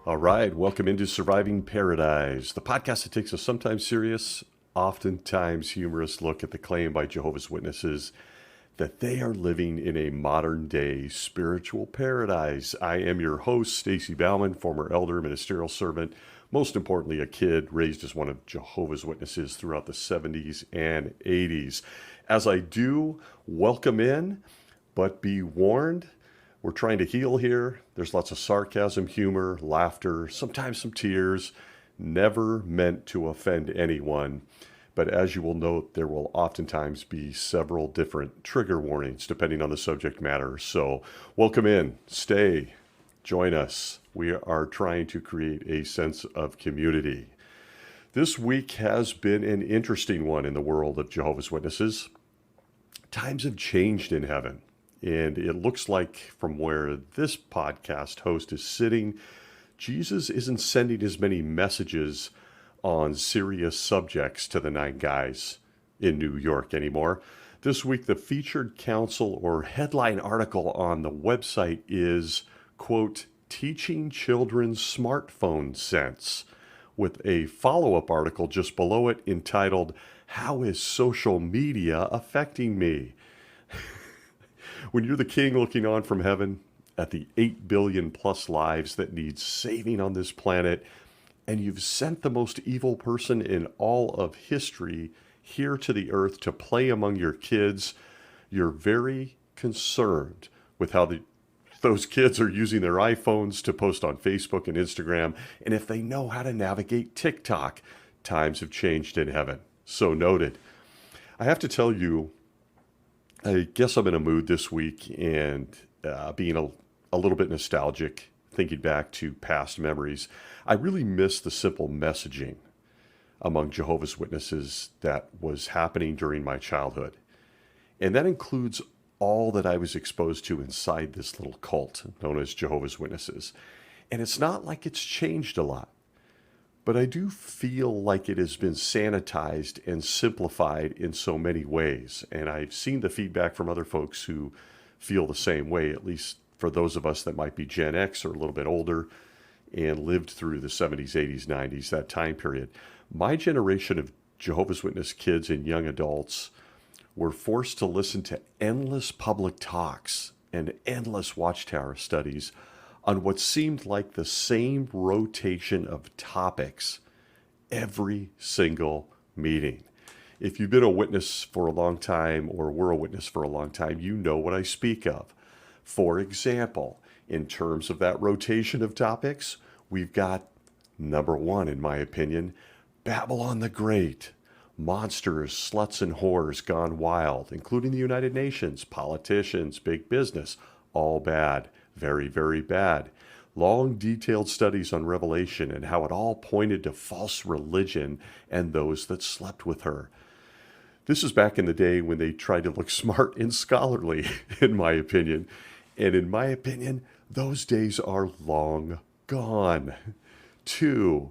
All right, welcome into Surviving Paradise, the podcast that takes a sometimes serious, oftentimes humorous look at the claim by Jehovah's Witnesses that they are living in a modern day spiritual paradise. I am your host, Stacy Bauman, former elder, ministerial servant, most importantly, a kid raised as one of Jehovah's Witnesses throughout the 70s and 80s. As I do, welcome in, but be warned. We're trying to heal here. There's lots of sarcasm, humor, laughter, sometimes some tears, never meant to offend anyone. But as you will note, there will oftentimes be several different trigger warnings depending on the subject matter. So welcome in, stay, join us. We are trying to create a sense of community. This week has been an interesting one in the world of Jehovah's Witnesses. Times have changed in heaven. And it looks like from where this podcast host is sitting, Jesus isn't sending as many messages on serious subjects to the nine guys in New York anymore. This week, the featured counsel or headline article on the website is, quote, Teaching Children Smartphone Sense, with a follow-up article just below it entitled, How is Social Media Affecting Me? When you're the king looking on from heaven at the 8 billion plus lives that need saving on this planet, and you've sent the most evil person in all of history here to the earth to play among your kids, you're very concerned with how those kids are using their iPhones to post on Facebook and Instagram, and if they know how to navigate TikTok. Times have changed in heaven. So noted. I have to tell you, I guess I'm in a mood this week and being a little bit nostalgic, thinking back to past memories. I really miss the simple messaging among Jehovah's Witnesses that was happening during my childhood. And that includes all that I was exposed to inside this little cult known as Jehovah's Witnesses. And it's not like it's changed a lot. But I do feel like it has been sanitized and simplified in so many ways. And I've seen the feedback from other folks who feel the same way, at least for those of us that might be Gen X or a little bit older and lived through the 70s, 80s, 90s, that time period. My generation of Jehovah's Witness kids and young adults were forced to listen to endless public talks and endless watchtower studies on what seemed like the same rotation of topics every single meeting. If you've been a witness for a long time or were a witness for a long time, you know what I speak of. For example, in terms of that rotation of topics, we've got number one, in my opinion, Babylon the Great. Monsters, sluts, and whores gone wild, including the United Nations, politicians, big business, all bad. Very, very bad. Long, detailed studies on Revelation and how it all pointed to false religion and those that slept with her. This is back in the day when they tried to look smart and scholarly, in my opinion. And in my opinion, those days are long gone. 2,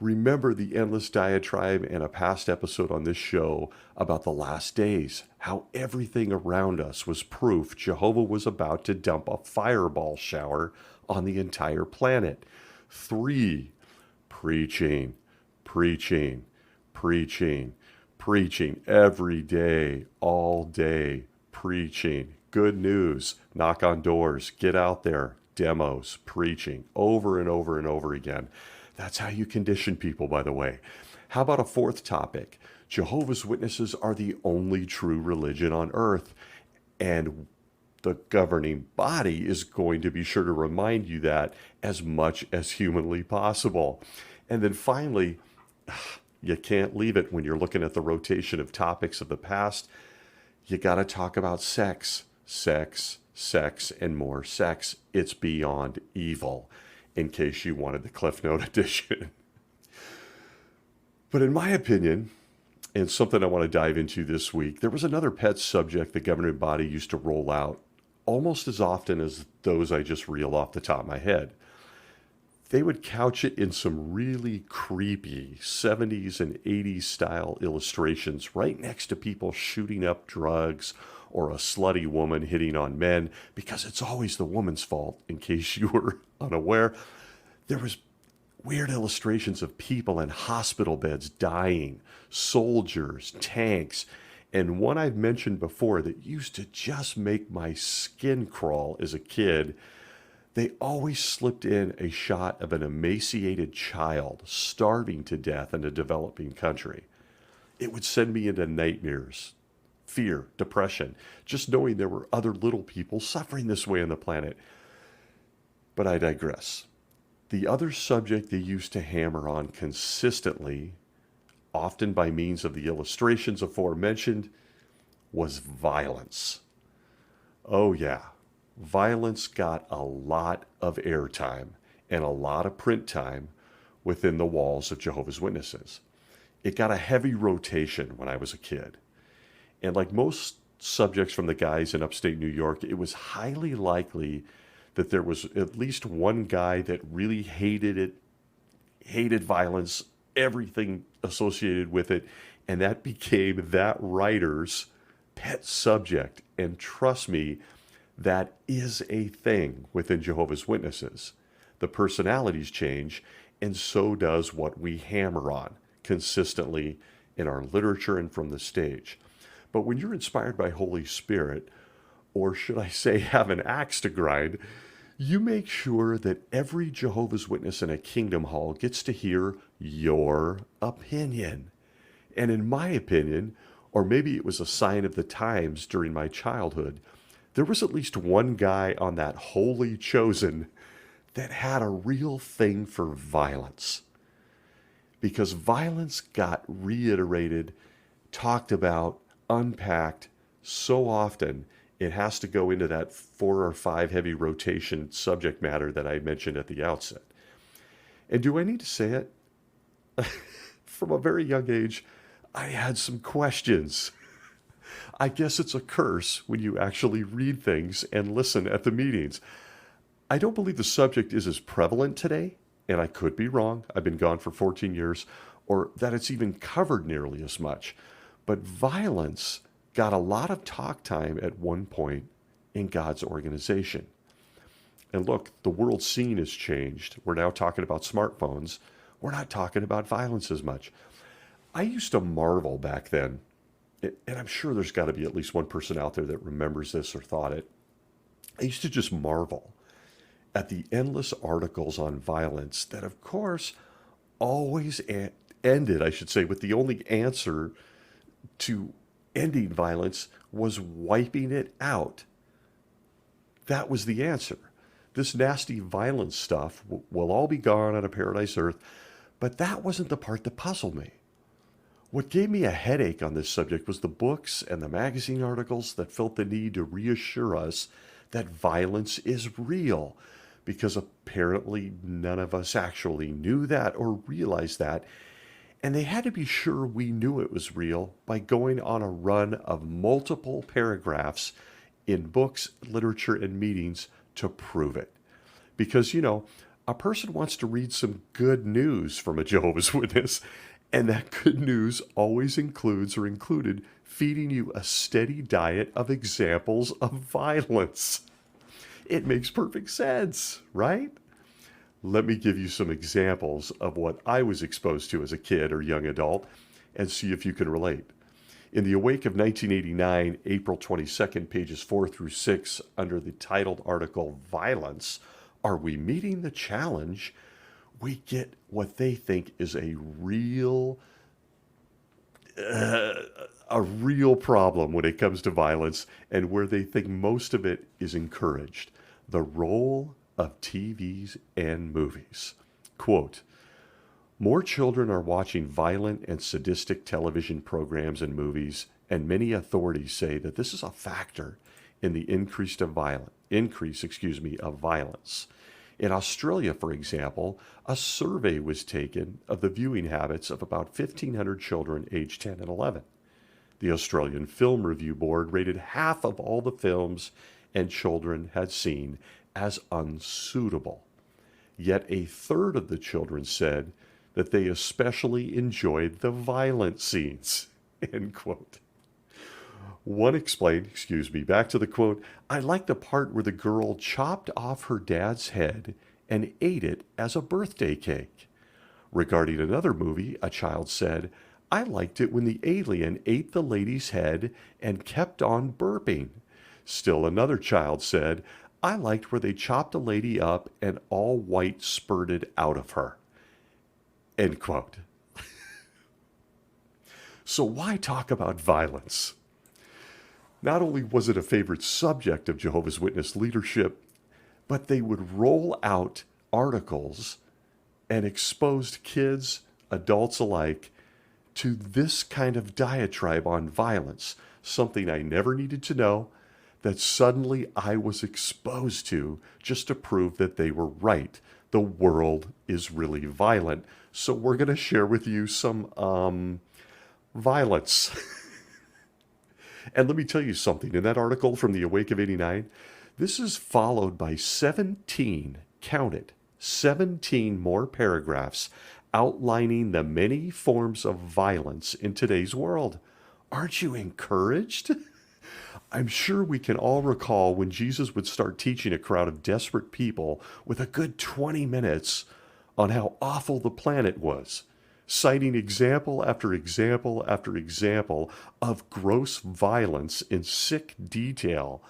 remember the endless diatribe in a past episode on this show about the last days, how everything around us was proof Jehovah was about to dump a fireball shower on the entire planet. 3, preaching, preaching, preaching, preaching every day, all day, preaching. Good news, knock on doors, get out there, demos, preaching, over and over and over again. That's how you condition people, by the way. How about a fourth topic? Jehovah's Witnesses are the only true religion on earth. And the governing body is going to be sure to remind you that as much as humanly possible. And then finally, you can't leave it when you're looking at the rotation of topics of the past. You got to talk about sex, sex, sex, and more sex. It's beyond evil, in case you wanted the Cliff Note edition. But in my opinion, and something I want to dive into this week, there was another pet subject the governing body used to roll out almost as often as those I just reel off the top of my head. They would couch it in some really creepy 70s and 80s style illustrations right next to people shooting up drugs or a slutty woman hitting on men, because it's always the woman's fault, in case you were unaware. There was weird illustrations of people in hospital beds dying, soldiers, tanks, and one I've mentioned before that used to just make my skin crawl as a kid. They always slipped in a shot of an emaciated child starving to death in a developing country. It would send me into nightmares, fear, depression, just knowing there were other little people suffering this way on the planet. But I digress. The other subject they used to hammer on consistently, often by means of the illustrations aforementioned, was violence. Oh, yeah. Violence got a lot of airtime and a lot of print time within the walls of Jehovah's Witnesses. It got a heavy rotation when I was a kid. And like most subjects from the guys in upstate New York, it was highly likely that there was at least one guy that really hated it, hated violence, everything associated with it, and that became that writer's pet subject. And trust me, that is a thing within Jehovah's Witnesses. The personalities change, and so does what we hammer on consistently in our literature and from the stage. But when you're inspired by Holy Spirit, or should I say have an axe to grind, you make sure that every Jehovah's Witness in a Kingdom Hall gets to hear your opinion. And in my opinion, or maybe it was a sign of the times during my childhood, there was at least one guy on that holy chosen that had a real thing for violence. Because violence got reiterated, talked about, unpacked so often, it has to go into that 4 or 5 heavy rotation subject matter that I mentioned at the outset. And do I need to say it? From a very young age, I had some questions. I guess it's a curse when you actually read things and listen at the meetings. I don't believe the subject is as prevalent today, and I could be wrong. I've been gone for 14 years, or that it's even covered nearly as much. But violence got a lot of talk time at one point in God's organization. And look, the world scene has changed. We're now talking about smartphones. We're not talking about violence as much. I used to marvel back then, and I'm sure there's got to be at least one person out there that remembers this or thought it. I used to just marvel at the endless articles on violence that, of course, always ended, I should say, with the only answer to ending violence was wiping it out. That was the answer. This nasty violence stuff will all be gone on a paradise earth, but that wasn't the part that puzzled me. What gave me a headache on this subject was the books and the magazine articles that felt the need to reassure us that violence is real, because apparently none of us actually knew that or realized that, and they had to be sure we knew it was real by going on a run of multiple paragraphs in books, literature, and meetings to prove it. Because, a person wants to read some good news from a Jehovah's Witness, and that good news always includes or included feeding you a steady diet of examples of violence. It makes perfect sense, right? Let me give you some examples of what I was exposed to as a kid or young adult and see if you can relate. In the Awake of 1989, April 22nd, pages 4 through 6, under the titled article, Violence, Are We Meeting the Challenge?, we get what they think is a real problem when it comes to violence, and where they think most of it is encouraged. The role of TVs and movies. Quote, more children are watching violent and sadistic television programs and movies, and many authorities say that this is a factor in the increase of violence. In Australia, for example, a survey was taken of the viewing habits of about 1,500 children aged 10 and 11. The Australian Film Review Board rated half of all the films and children had seen as unsuitable. Yet a third of the children said that they especially enjoyed the violent scenes. End quote. One explained, back to the quote, I like the part where the girl chopped off her dad's head and ate it as a birthday cake. Regarding another movie, a child said, I liked it when the alien ate the lady's head and kept on burping. Still another child said, I liked where they chopped a lady up and all white spurted out of her. End quote. So why talk about violence? Not only was it a favorite subject of Jehovah's Witness leadership, but they would roll out articles and exposed kids, adults alike, to this kind of diatribe on violence, something I never needed to know, that suddenly I was exposed to just to prove that they were right. The world is really violent. So we're going to share with you some violence. And let me tell you something. In that article from the Awake of 89, this is followed by 17, count it, 17 more paragraphs outlining the many forms of violence in today's world. Aren't you encouraged? I'm sure we can all recall when Jesus would start teaching a crowd of desperate people with a good 20 minutes on how awful the planet was, citing example after example after example of gross violence in sick detail.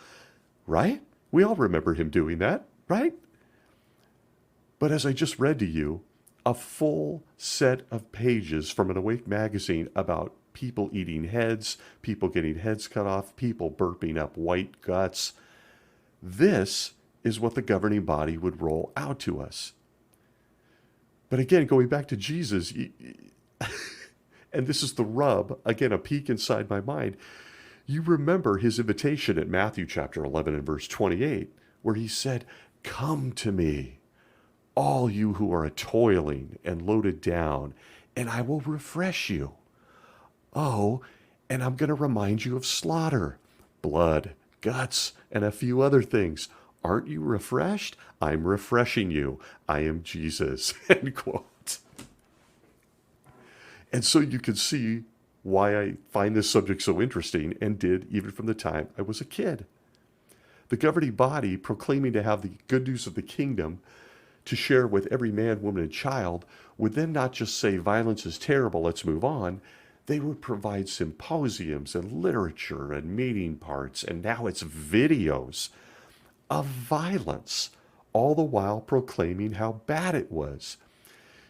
Right? We all remember him doing that, right? But as I just read to you, a full set of pages from an Awake magazine about people eating heads, people getting heads cut off, people burping up white guts. This is what the governing body would roll out to us. But again, going back to Jesus, and this is the rub, again, a peek inside my mind. You remember his invitation at Matthew chapter 11 and verse 28, where he said, come to me, all you who are toiling and loaded down, and I will refresh you. Oh, and I'm going to remind you of slaughter, blood, guts, and a few other things. Aren't you refreshed? I'm refreshing you. I am Jesus. End quote. And so you can see why I find this subject so interesting, and did even from the time I was a kid. The governing body, proclaiming to have the good news of the kingdom to share with every man, woman, and child, would then not just say violence is terrible, let's move on. They would provide symposiums and literature and meeting parts, and now it's videos of violence, all the while proclaiming how bad it was.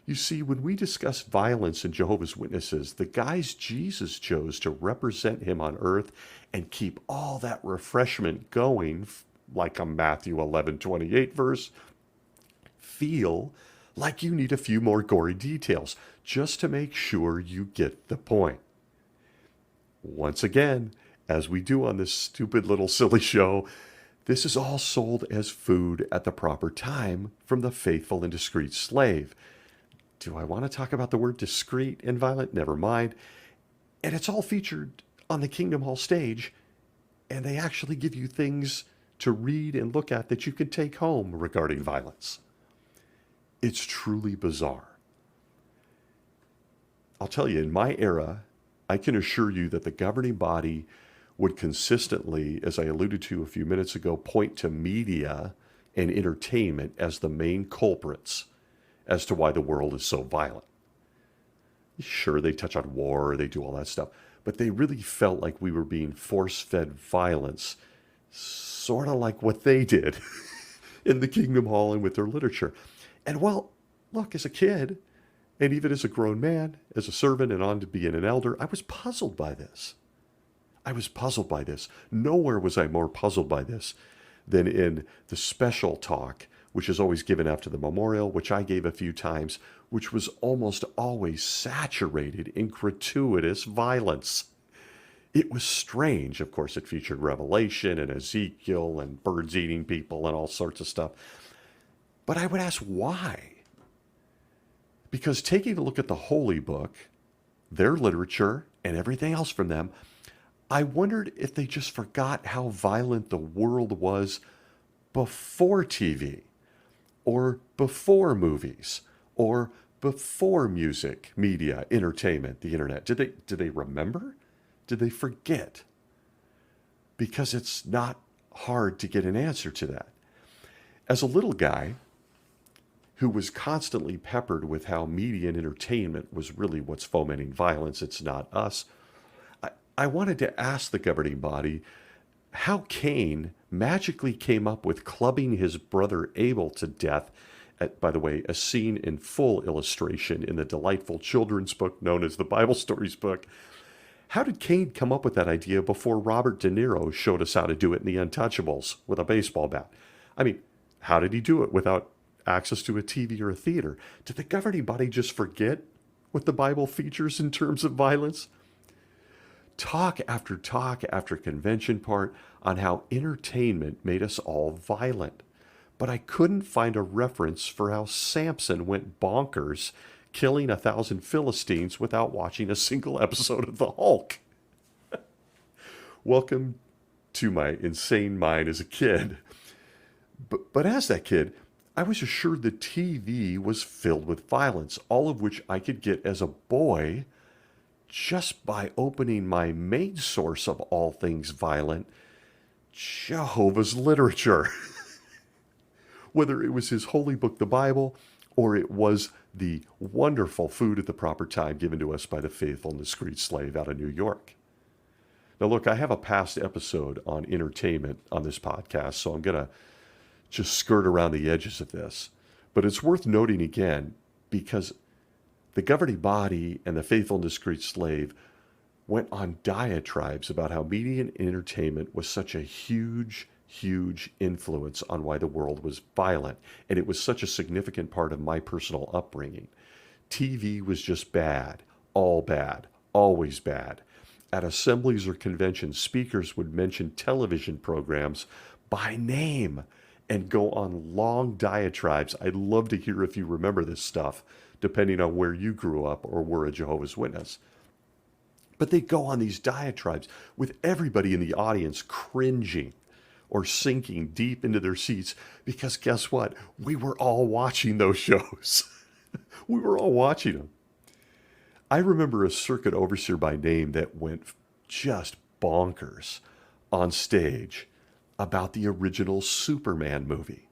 You see, when we discuss violence in Jehovah's Witnesses, the guys Jesus chose to represent him on earth and keep all that refreshment going, like a Matthew 11:28 verse, feel like you need a few more gory details just to make sure you get the point. Once again, as we do on this stupid little silly show, this is all sold as food at the proper time from the faithful and discreet slave. Do I want to talk about the word discreet and violent? Never mind. And it's all featured on the Kingdom Hall stage, and they actually give you things to read and look at that you can take home regarding violence. It's truly bizarre. I'll tell you, in my era, I can assure you that the governing body would consistently, as I alluded to a few minutes ago, point to media and entertainment as the main culprits as to why the world is so violent. Sure, they touch on war, they do all that stuff, but they really felt like we were being force-fed violence, sort of like what they did in the Kingdom Hall and with their literature. And well, look, as a kid, and even as a grown man, as a servant and on to being an elder, I was puzzled by this. I was puzzled by this. Nowhere was I more puzzled by this than in the special talk, which is always given after the memorial, which I gave a few times, which was almost always saturated in gratuitous violence. It was strange. Of course, it featured Revelation and Ezekiel and birds eating people and all sorts of stuff. But I would ask why? Because taking a look at the Holy Book, their literature, and everything else from them, I wondered if they just forgot how violent the world was before TV, or before movies, or before music, media, entertainment, the internet. Did they remember? Did they forget? Because it's not hard to get an answer to that. As a little guy, who was constantly peppered with how media and entertainment was really what's fomenting violence. It's not us. I wanted to ask the governing body how Cain magically came up with clubbing his brother Abel to death. By the way, a scene in full illustration in the delightful children's book known as the Bible Stories book. How did Cain come up with that idea before Robert De Niro showed us how to do it in The Untouchables with a baseball bat? I mean, how did he do it without access to a TV or a theater? Did the governing body just forget what the Bible features in terms of violence? Talk after convention part on how entertainment made us all violent. But I couldn't find a reference for how Samson went bonkers, killing 1,000 Philistines without watching a single episode of The Hulk. Welcome to my insane mind as a kid. But as that kid, I was assured the TV was filled with violence, all of which I could get as a boy just by opening my main source of all things violent, Jehovah's literature. Whether it was his holy book, the Bible, or it was the wonderful food at the proper time given to us by the faithful and discreet slave out of New York. Now look, I have a past episode on entertainment on this podcast, so I'm going to just skirt around the edges of this. But it's worth noting again, because the governing body and the faithful and discreet slave went on diatribes about how media and entertainment was such a huge influence on why the world was violent. And it was such a significant part of my personal upbringing. TV was just bad, always bad. At assemblies or conventions, speakers would mention television programs by name and go on long diatribes. I'd love to hear if you remember this stuff, depending on where you grew up or were a Jehovah's Witness. But they'd go on these diatribes with everybody in the audience cringing or sinking deep into their seats, because guess what? We were all watching those shows. We were all watching them. I remember a circuit overseer by name that went just bonkers on stage about the original Superman movie.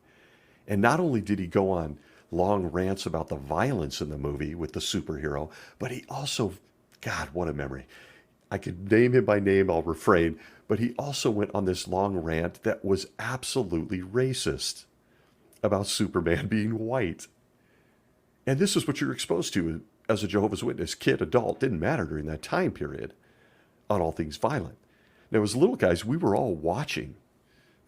And not only did he go on long rants about the violence in the movie with the superhero, but he also, God, what a memory. I could name him by name, I'll refrain, but he also went on this long rant that was absolutely racist about Superman being white. And this is what you're exposed to as a Jehovah's Witness, kid, adult, didn't matter during that time period on all things violent. Now, as little guys, we were all watching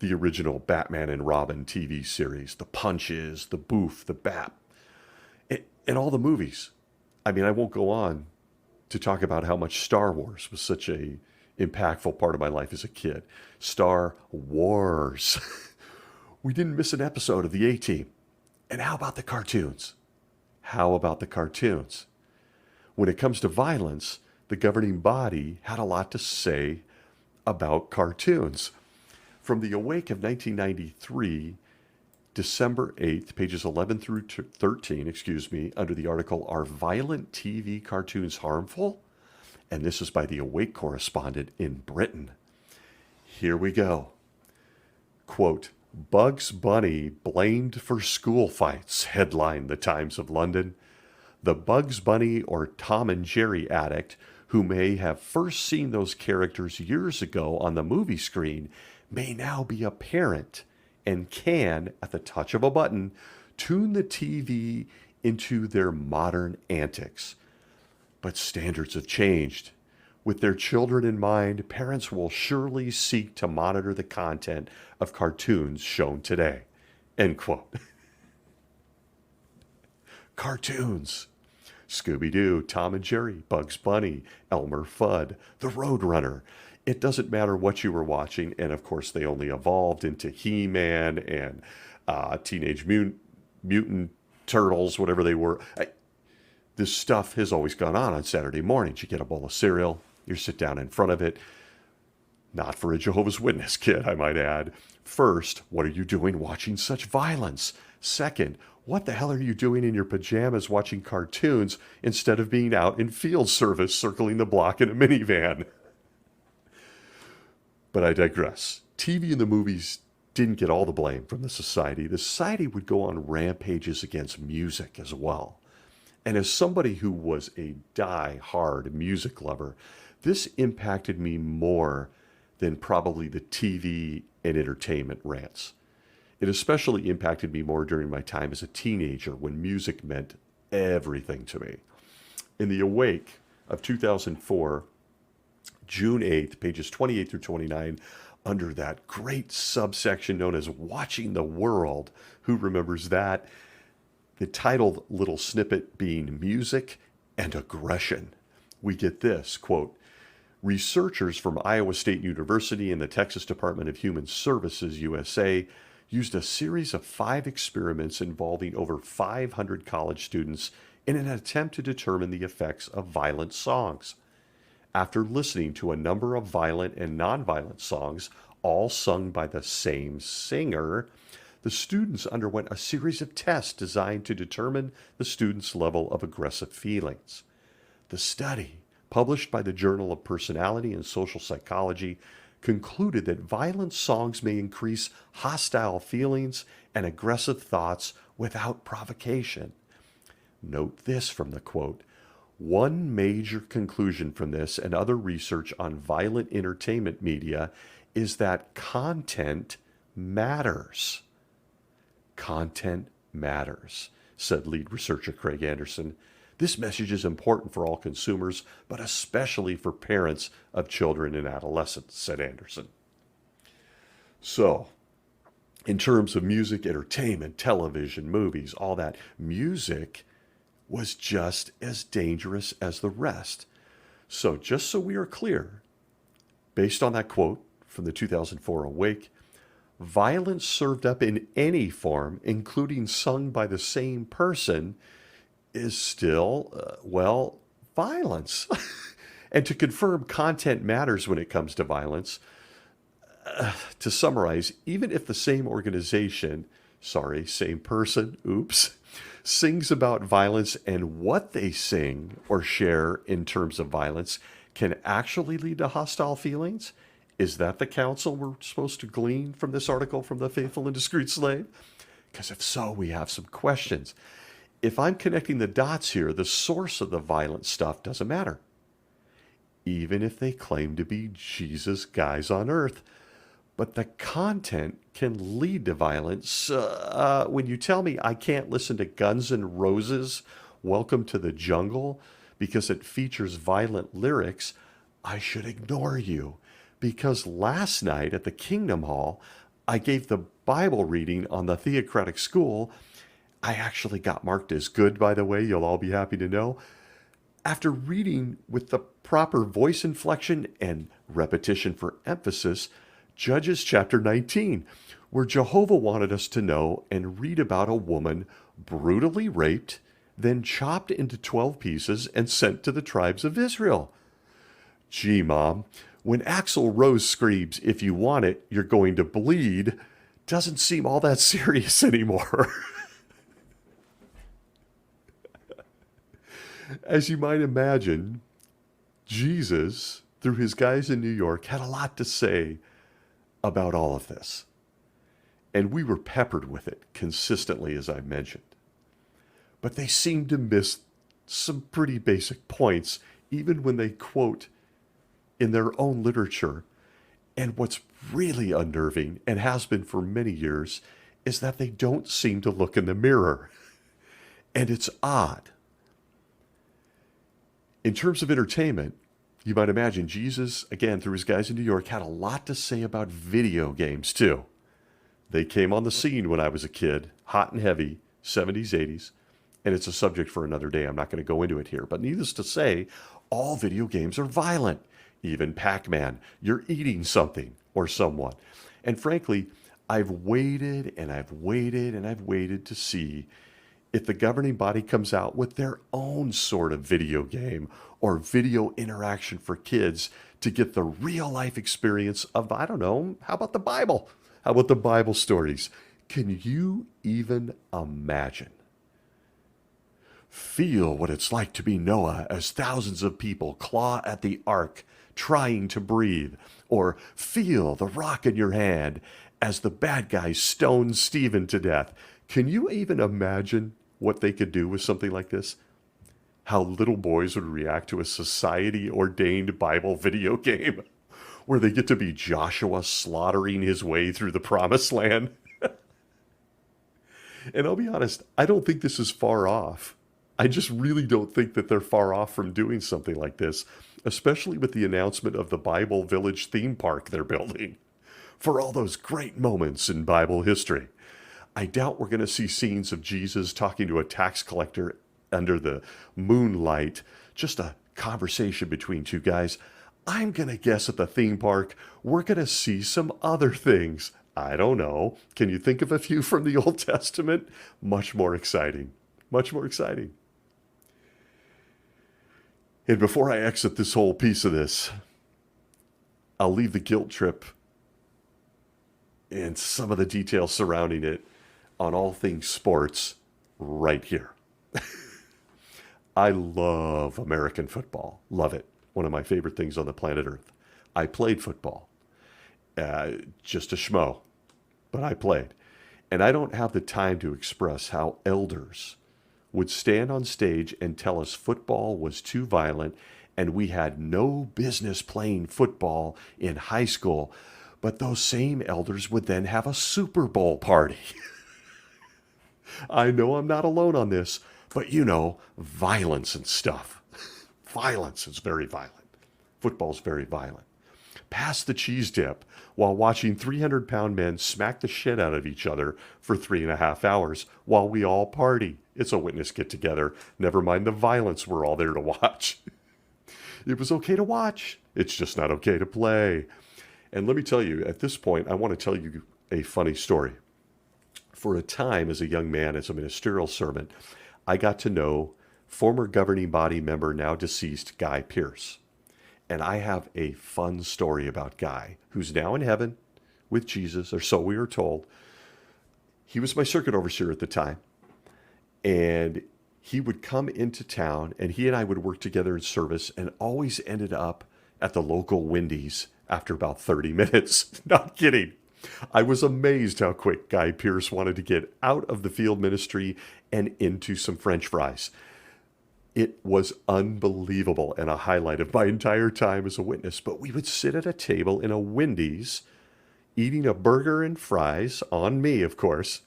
the original Batman and Robin TV series, the Punches, the Boof, the Bat, and all the movies. I mean, I won't go on to talk about how much Star Wars was such a impactful part of my life as a kid. Star Wars. We didn't miss an episode of the A-Team. And how about the cartoons? When it comes to violence, the governing body had a lot to say about cartoons. From the Awake of 1993, December 8th, pages 11 through 13, under the article, Are Violent TV Cartoons Harmful? And this is by the Awake correspondent in Britain. Here we go. Quote, Bugs Bunny blamed for school fights, headlined the Times of London. The Bugs Bunny or Tom and Jerry addict, who may have first seen those characters years ago on the movie screen, may now be a parent and can, at the touch of a button, tune the TV into their modern antics. But standards have changed. With their children in mind, parents will surely seek to monitor the content of cartoons shown today. End quote. Cartoons. Scooby-Doo, Tom and Jerry, Bugs Bunny, Elmer Fudd, The Roadrunner. It doesn't matter what you were watching, and of course they only evolved into He-Man and Teenage Mutant Turtles, whatever they were. This stuff has always gone on Saturday mornings. You get a bowl of cereal, you sit down in front of it. Not for a Jehovah's Witness kid, I might add. First, what are you doing watching such violence? Second, what the hell are you doing in your pajamas watching cartoons instead of being out in field service circling the block in a minivan? But I digress. TV and the movies didn't get all the blame from the society would go on rampages against music as well. And as somebody who was a die-hard music lover, this impacted me more than probably the TV and entertainment rants. It especially impacted me more during my time as a teenager when music meant everything to me. In the Awake of 2004, June 8th, pages 28 through 29, under that great subsection known as Watching the World, who remembers that? The titled little snippet being Music and Aggression. We get this, quote, researchers from Iowa State University and the Texas Department of Human Services, USA, used a series of 5 experiments involving over 500 college students in an attempt to determine the effects of violent songs. After listening to a number of violent and nonviolent songs, all sung by the same singer, the students underwent a series of tests designed to determine the students' level of aggressive feelings. The study, published by the Journal of Personality and Social Psychology, concluded that violent songs may increase hostile feelings and aggressive thoughts without provocation. Note this from the quote, one major conclusion from this and other research on violent entertainment media is that content matters. Content matters, said lead researcher Craig Anderson. This message is important for all consumers, but especially for parents of children and adolescents, said Anderson. So, in terms of music, entertainment, television, movies, all that, music was just as dangerous as the rest. So, just so we are clear, based on that quote from the 2004 Awake, violence served up in any form, including sung by the same person, is still, violence. And to confirm content matters when it comes to violence, to summarize, even if the same organization, same person, sings about violence and what they sing or share in terms of violence can actually lead to hostile feelings, is that the counsel we're supposed to glean from this article from The Faithful and Discreet Slave? Because if so, we have some questions. If I'm connecting the dots here, the source of the violent stuff doesn't matter. Even if they claim to be Jesus guys on earth. But the content can lead to violence. When you tell me I can't listen to Guns N' Roses' Welcome to the Jungle because it features violent lyrics, I should ignore you. Because last night at the Kingdom Hall, I gave the Bible reading on the theocratic school. I actually got marked as good, by the way, you'll all be happy to know. After reading with the proper voice inflection and repetition for emphasis, Judges chapter 19, where Jehovah wanted us to know and read about a woman brutally raped, then chopped into 12 pieces and sent to the tribes of Israel. Gee, Mom, when Axl Rose screams, if you want it, you're going to bleed, doesn't seem all that serious anymore. As you might imagine, Jesus, through his guys in New York, had a lot to say about all of this. And we were peppered with it consistently, as I mentioned. But they seemed to miss some pretty basic points, even when they quote in their own literature. And what's really unnerving, and has been for many years, is that they don't seem to look in the mirror. And it's odd. In terms of entertainment, you might imagine Jesus, again, through his guys in New York, had a lot to say about video games, too. They came on the scene when I was a kid, hot and heavy, 70s, 80s, and it's a subject for another day. I'm not going to go into it here. But needless to say, all video games are violent. Even Pac-Man, you're eating something or someone. And frankly, I've waited and I've waited and I've waited to see if the governing body comes out with their own sort of video game or video interaction for kids to get the real life experience of, I don't know, how about the Bible? How about the Bible stories? Can you even imagine? Feel what it's like to be Noah as thousands of people claw at the ark trying to breathe, or feel the rock in your hand as the bad guys stoned Stephen to death. Can you even imagine what they could do with something like this? How little boys would react to a society-ordained Bible video game where they get to be Joshua slaughtering his way through the promised land. And I'll be honest, I don't think this is far off. I just really don't think that they're far off from doing something like this, especially with the announcement of the Bible Village theme park they're building for all those great moments in Bible history. I doubt we're going to see scenes of Jesus talking to a tax collector under the moonlight, just a conversation between two guys. I'm going to guess at the theme park, we're going to see some other things. I don't know. Can you think of a few from the Old Testament? Much more exciting. Much more exciting. And before I exit this whole piece of this, I'll leave the guilt trip and some of the details surrounding it on all things sports right here. I love American football. Love it. One of my favorite things on the planet Earth. I played football. Just a schmo, but I played. And I don't have the time to express how elders would stand on stage and tell us football was too violent and we had no business playing football in high school. But those same elders would then have a Super Bowl party. I know I'm not alone on this, but you know, violence and stuff. Violence is very violent. Football's very violent. Pass the cheese dip while watching 300-pound men smack the shit out of each other for 3.5 hours while we all party. It's a witness get-together. Never mind the violence, we're all there to watch. It was okay to watch. It's just not okay to play. And let me tell you, at this point, I want to tell you a funny story. For a time, as a young man, as a ministerial servant, I got to know former governing body member, now deceased, Guy Pearce. And I have a fun story about Guy, who's now in heaven with Jesus, or so we were told. He was my circuit overseer at the time. And he would come into town, and he and I would work together in service, and always ended up at the local Wendy's after about 30 minutes. Not kidding. I was amazed how quick Guy Pearce wanted to get out of the field ministry and into some French fries. It was unbelievable and a highlight of my entire time as a witness. But we would sit at a table in a Wendy's, eating a burger and fries, on me, of course.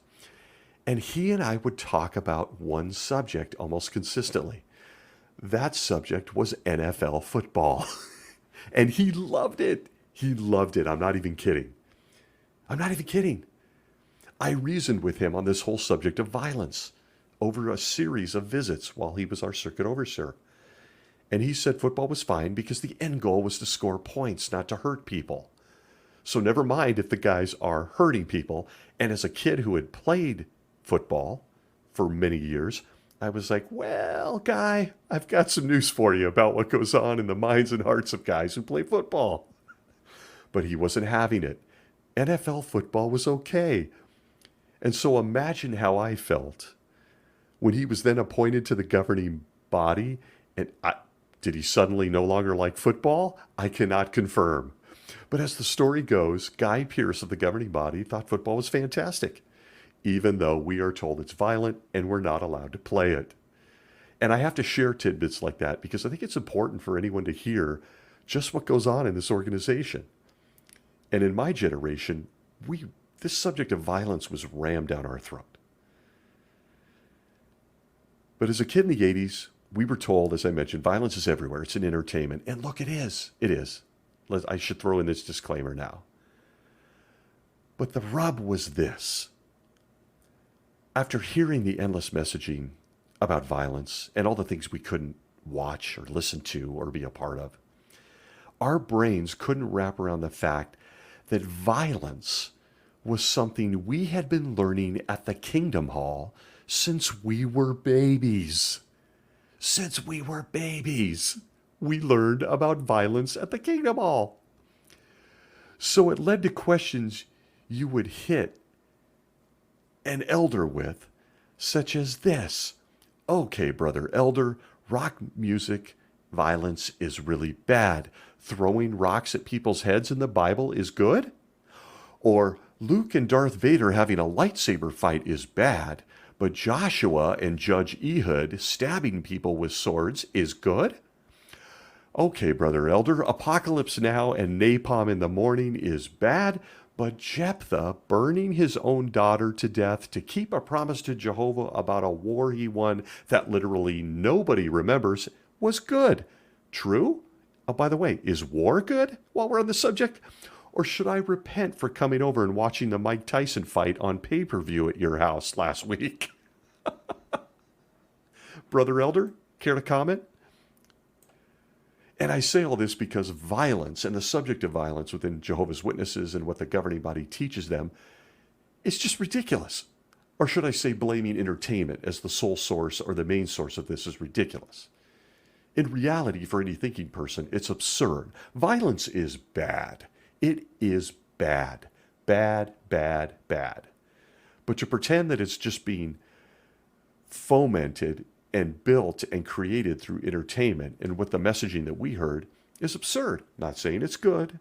And he and I would talk about one subject almost consistently. That subject was NFL football. And he loved it. He loved it. I'm not even kidding. I'm not even kidding. I reasoned with him on this whole subject of violence over a series of visits while he was our circuit overseer. And he said football was fine because the end goal was to score points, not to hurt people. So never mind if the guys are hurting people. And as a kid who had played football for many years, I was like, well, Guy, I've got some news for you about what goes on in the minds and hearts of guys who play football. But he wasn't having it. NFL football was okay. And so imagine how I felt when he was then appointed to the governing body. And did he suddenly no longer like football? I cannot confirm. But as the story goes, Guy Pearce of the governing body thought football was fantastic, even though we are told it's violent and we're not allowed to play it. And I have to share tidbits like that because I think it's important for anyone to hear just what goes on in this organization. And in my generation, this subject of violence was rammed down our throat. But as a kid in the 80s, we were told, as I mentioned, violence is everywhere. It's an entertainment. And look, it is. It is. I should throw in this disclaimer now. But the rub was this. After hearing the endless messaging about violence and all the things we couldn't watch or listen to or be a part of, our brains couldn't wrap around the fact that violence was something we had been learning at the Kingdom Hall since we were babies. Since we were babies, we learned about violence at the Kingdom Hall. So it led to questions you would hit an elder with, such as this. Okay, brother elder, rock music violence is really bad. Throwing rocks at people's heads in the Bible is good? Or Luke and Darth Vader having a lightsaber fight is bad, but Joshua and Judge Ehud stabbing people with swords is good? Okay, Brother Elder, Apocalypse Now and Napalm in the Morning is bad, but Jephthah burning his own daughter to death to keep a promise to Jehovah about a war he won that literally nobody remembers was good. True? Oh, by the way, is war good while we're on the subject? Or should I repent for coming over and watching the Mike Tyson fight on pay-per-view at your house last week? Brother Elder, care to comment? And I say all this because violence and the subject of violence within Jehovah's Witnesses and what the governing body teaches them is just ridiculous. Or should I say blaming entertainment as the sole source or the main source of this is ridiculous. In reality, for any thinking person, it's absurd. Violence is bad. It is bad. Bad, bad, bad. But to pretend that it's just being fomented and built and created through entertainment and with the messaging that we heard is absurd. Not saying it's good,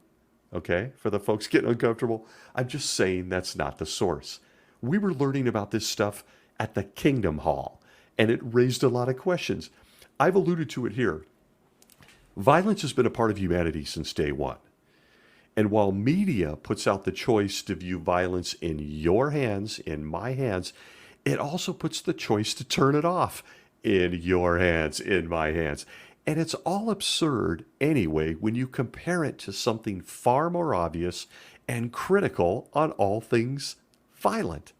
okay, for the folks getting uncomfortable. I'm just saying that's not the source. We were learning about this stuff at the Kingdom Hall, and it raised a lot of questions. I've alluded to it here. Violence has been a part of humanity since day one. And while media puts out the choice to view violence in your hands, in my hands, it also puts the choice to turn it off in your hands, in my hands. And it's all absurd anyway when you compare it to something far more obvious and critical on all things violent.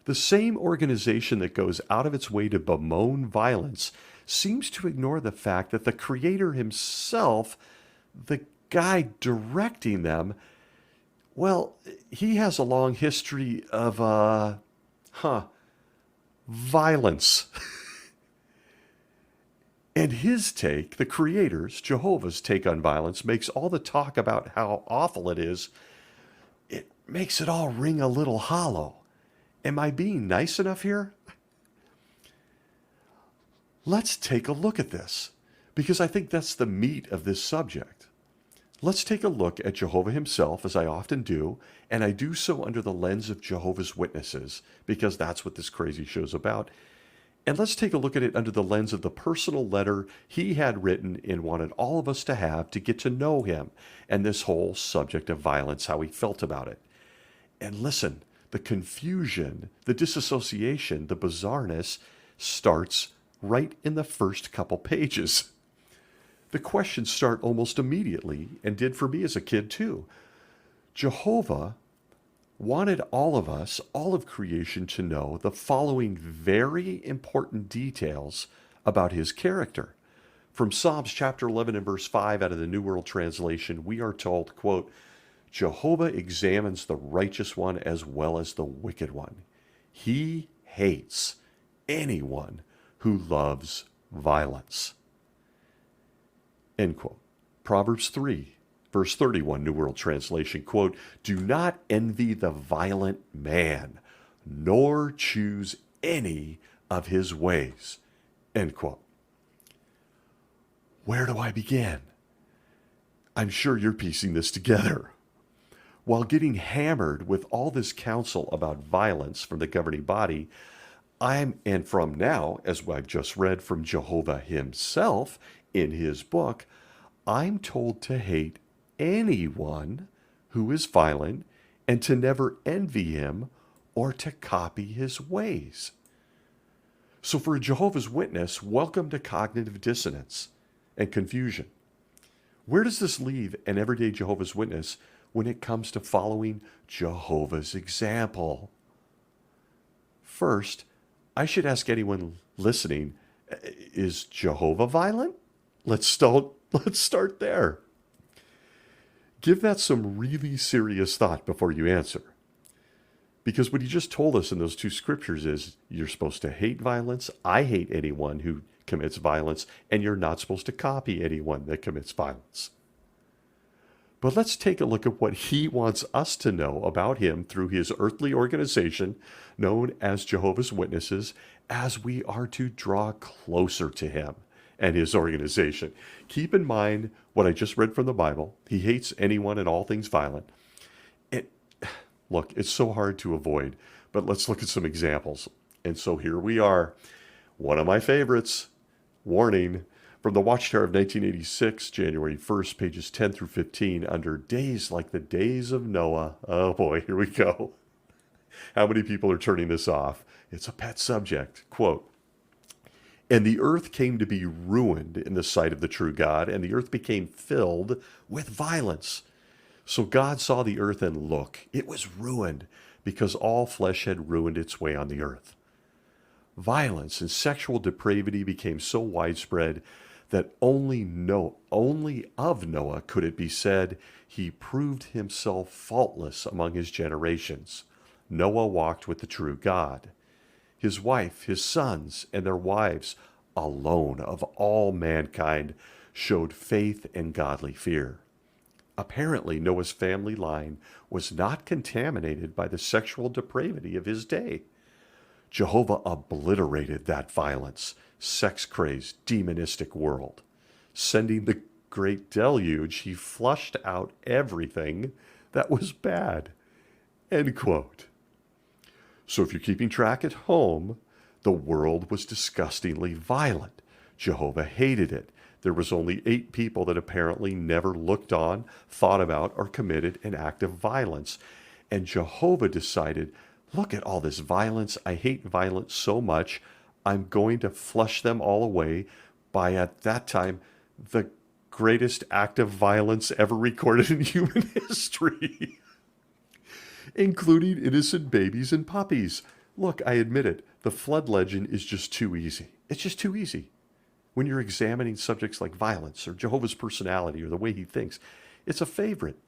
The same organization that goes out of its way to bemoan violence seems to ignore the fact that the Creator himself, the guy directing them, well, he has a long history of, violence. And his take, the Creator's, Jehovah's take on violence, makes all the talk about how awful it is, it makes it all ring a little hollow. Am I being nice enough here? Let's take a look at this, because I think that's the meat of this subject. Let's take a look at Jehovah himself, as I often do, and I do so under the lens of Jehovah's Witnesses, because that's what this crazy show's about. And let's take a look at it under the lens of the personal letter he had written and wanted all of us to have to get to know him and this whole subject of violence, how he felt about it. And listen, the confusion, the disassociation, the bizarreness starts right in the first couple pages. The questions start almost immediately, and did for me as a kid too. Jehovah wanted all of us, all of creation, to know the following very important details about his character. From Psalms chapter 11 and verse 5 out of the New World Translation, we are told, quote, Jehovah examines the righteous one as well as the wicked one. He hates anyone who loves violence. End quote. Proverbs 3, verse 31, New World Translation, quote, do not envy the violent man, nor choose any of his ways. End quote. Where do I begin? I'm sure you're piecing this together. While getting hammered with all this counsel about violence from the governing body, and from now, as I've just read from Jehovah himself in his book, I'm told to hate anyone who is violent and to never envy him or to copy his ways. So for a Jehovah's Witness, welcome to cognitive dissonance and confusion. Where does this leave an everyday Jehovah's Witness when it comes to following Jehovah's example? First, I should ask anyone listening, is Jehovah violent? Let's start there. Give that some really serious thought before you answer. Because what he just told us in those two scriptures is you're supposed to hate violence. I hate anyone who commits violence, and you're not supposed to copy anyone that commits violence. But let's take a look at what he wants us to know about him through his earthly organization known as Jehovah's Witnesses, as we are to draw closer to him and his organization. Keep in mind what I just read from the Bible. He hates anyone and all things violent. Look, it's so hard to avoid, but let's look at some examples. And so here we are. One of my favorites, warning, from the Watchtower of 1986, January 1st, pages 10 through 15, under Days Like the Days of Noah. Oh boy, here we go. How many people are turning this off? It's a pet subject. Quote, "And the earth came to be ruined in the sight of the true God, and the earth became filled with violence. So God saw the earth, and look, it was ruined, because all flesh had ruined its way on the earth. Violence and sexual depravity became so widespread that only of Noah could it be said, he proved himself faultless among his generations. Noah walked with the true God. His wife, his sons, and their wives, alone of all mankind, showed faith and godly fear. Apparently, Noah's family line was not contaminated by the sexual depravity of his day. Jehovah obliterated that violence, sex-crazed, demonistic world. Sending the great deluge, he flushed out everything that was bad." End quote. So if you're keeping track at home, the world was disgustingly violent. Jehovah hated it. There was only 8 people that apparently never looked on, thought about, or committed an act of violence. And Jehovah decided, look at all this violence. I hate violence so much. I'm going to flush them all away by, at that time, the greatest act of violence ever recorded in human history, including innocent babies and puppies. Look, I admit it, the flood legend is just too easy. It's just too easy. When you're examining subjects like violence or Jehovah's personality or the way he thinks, it's a favorite.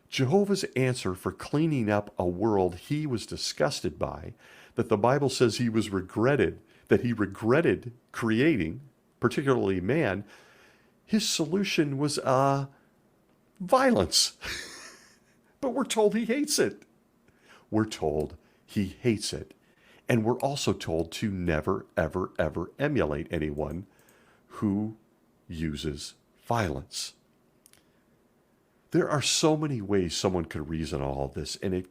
Jehovah's answer for cleaning up a world he was disgusted by, that the Bible says he regretted creating, particularly man, his solution was violence. But we're told he hates it. We're told he hates it. And we're also told to never, ever, ever emulate anyone who uses violence. There are so many ways someone could reason all of this, and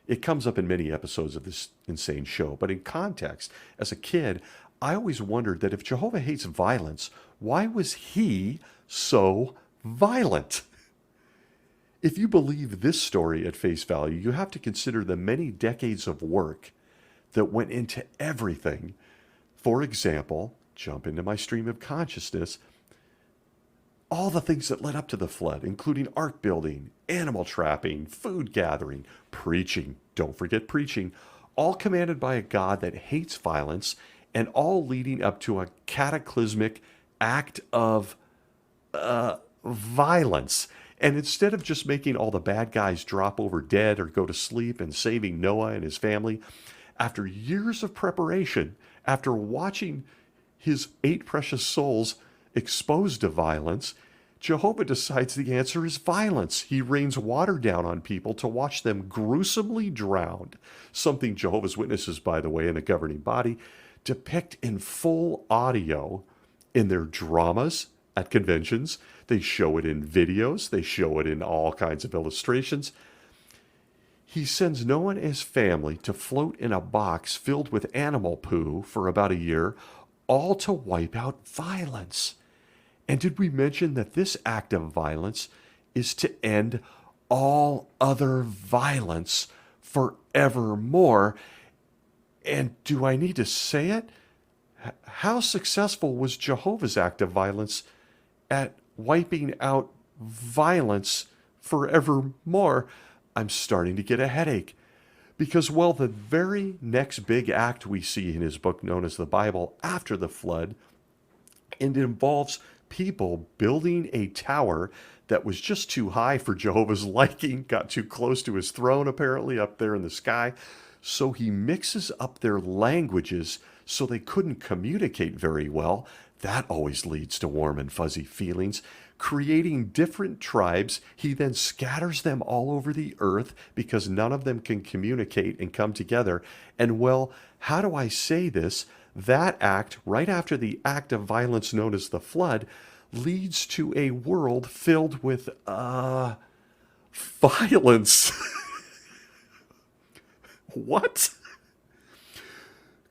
it comes up in many episodes of this insane show. But in context, as a kid, I always wondered that if Jehovah hates violence, why was he so violent? If you believe this story at face value, you have to consider the many decades of work that went into everything. For example, jump into my stream of consciousness, all the things that led up to the flood, including ark building, animal trapping, food gathering, preaching, don't forget preaching, all commanded by a God that hates violence, and all leading up to a cataclysmic act of violence. And instead of just making all the bad guys drop over dead or go to sleep and saving Noah and his family, after years of preparation, after watching his 8 precious souls exposed to violence, Jehovah decides the answer is violence. He rains water down on people to watch them gruesomely drowned, something Jehovah's Witnesses, by the way, and the governing body, depict in full audio in their dramas at conventions. They show it in videos. They show it in all kinds of illustrations. He sends Noah and his family to float in a box filled with animal poo for about a year, all to wipe out violence. And did we mention that this act of violence is to end all other violence forevermore? And do I need to say it? How successful was Jehovah's act of violence at wiping out violence forevermore? I'm starting to get a headache. Because, well, the very next big act we see in his book known as the Bible after the flood, and it involves people building a tower that was just too high for Jehovah's liking, got too close to his throne apparently up there in the sky. So he mixes up their languages so they couldn't communicate very well. That always leads to warm and fuzzy feelings. Creating different tribes, he then scatters them all over the earth because none of them can communicate and come together. And well, how do I say this? That act, right after the act of violence known as the flood, leads to a world filled with violence. What?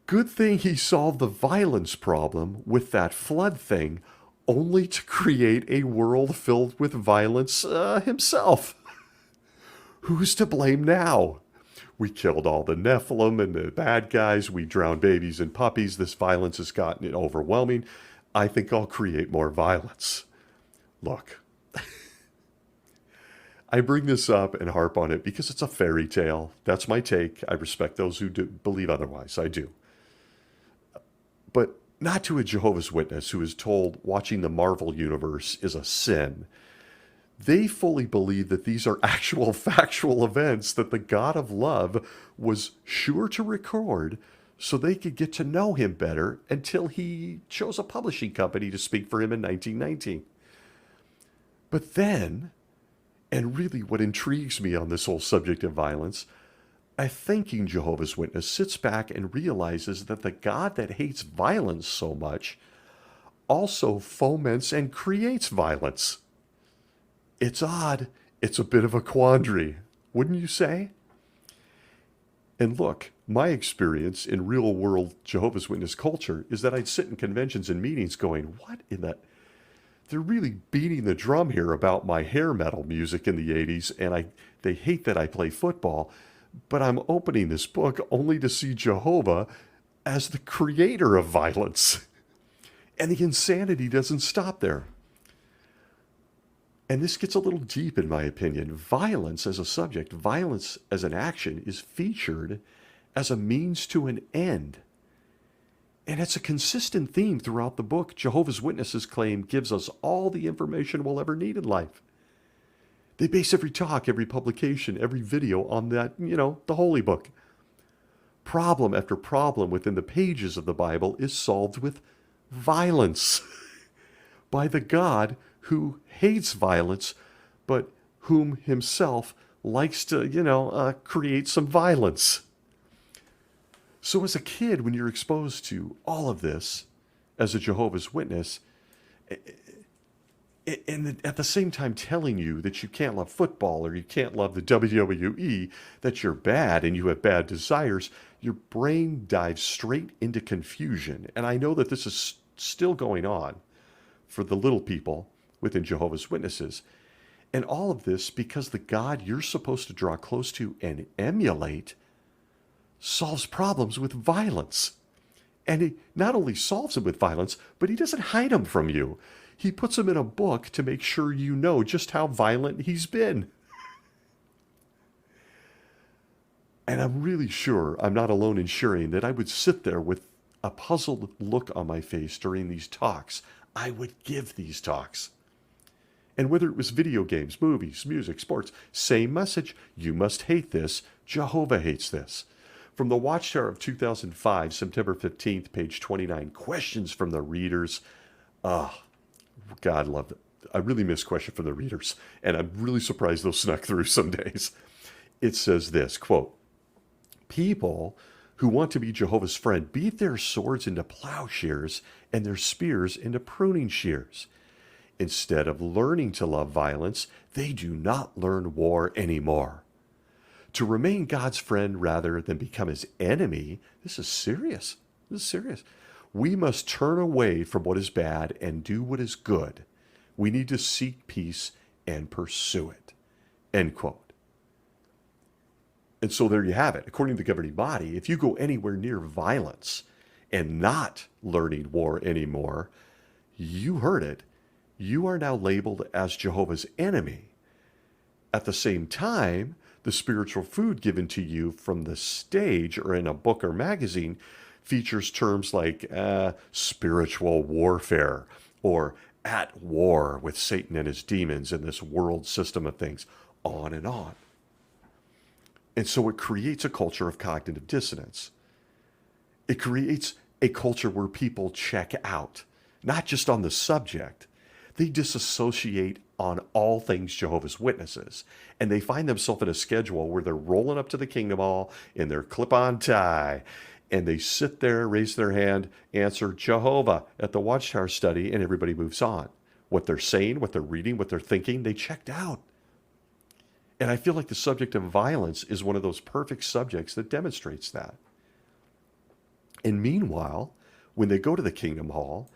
Good thing he solved the violence problem with that flood thing, only to create a world filled with violence himself. Who's to blame now? We killed all the Nephilim and the bad guys. We drowned babies and puppies. This violence has gotten overwhelming. I think I'll create more violence. Look, I bring this up and harp on it because it's a fairy tale. That's my take. I respect those who do believe otherwise. I do. But not to a Jehovah's Witness who is told watching the Marvel Universe is a sin. They fully believe that these are actual factual events that the God of love was sure to record so they could get to know him better until he chose a publishing company to speak for him in 1919. But then, and really what intrigues me on this whole subject of violence, a thinking Jehovah's Witness sits back and realizes that the God that hates violence so much also foments and creates violence. It's odd. It's a bit of a quandary, wouldn't you say? And look, my experience in real world Jehovah's Witness culture is that I'd sit in conventions and meetings going, what in the... They're really beating the drum here about my hair metal music in the 80s, and they hate that I play football, but I'm opening this book only to see Jehovah as the creator of violence. And the insanity doesn't stop there. And this gets a little deep, in my opinion. Violence as a subject, violence as an action, is featured as a means to an end. And it's a consistent theme throughout the book. Jehovah's Witnesses claim gives us all the information we'll ever need in life. They base every talk, every publication, every video on that, the Holy Book. Problem after problem within the pages of the Bible is solved with violence by the God who hates violence, but whom himself likes to, create some violence. So as a kid, when you're exposed to all of this as a Jehovah's Witness, and at the same time telling you that you can't love football or you can't love the WWE, that you're bad and you have bad desires, your brain dives straight into confusion. And I know that this is still going on for the little people within Jehovah's Witnesses. And all of this because the God you're supposed to draw close to and emulate solves problems with violence. And he not only solves them with violence, but he doesn't hide them from you. He puts them in a book to make sure you know just how violent he's been. And I'm really sure I'm not alone in sharing that I would sit there with a puzzled look on my face during these talks. I would give these talks. And whether it was video games, movies, music, sports, same message. You must hate this. Jehovah hates this. From the Watchtower of 2005, September 15th, page 29, questions from the readers. God love it. I really miss questions from the readers, and I'm really surprised those snuck through some days. It says this, quote, people who want to be Jehovah's friend beat their swords into plowshares and their spears into pruning shears. Instead of learning to love violence, they do not learn war anymore. To remain God's friend rather than become his enemy, this is serious. This is serious. We must turn away from what is bad and do what is good. We need to seek peace and pursue it. End quote. And so there you have it. According to the governing body, if you go anywhere near violence and not learning war anymore, you heard it, you are now labeled as Jehovah's enemy. At the same time, the spiritual food given to you from the stage or in a book or magazine features terms like spiritual warfare or at war with Satan and his demons in this world system of things, on and on. And so it creates a culture of cognitive dissonance. It creates a culture where people check out, not just on the subject. They disassociate on all things Jehovah's Witnesses. And they find themselves in a schedule where they're rolling up to the Kingdom Hall in their clip-on tie. And they sit there, raise their hand, answer Jehovah at the Watchtower study, and everybody moves on. What they're saying, what they're reading, what they're thinking, they checked out. And I feel like the subject of violence is one of those perfect subjects that demonstrates that. And meanwhile, when they go to the Kingdom Hall,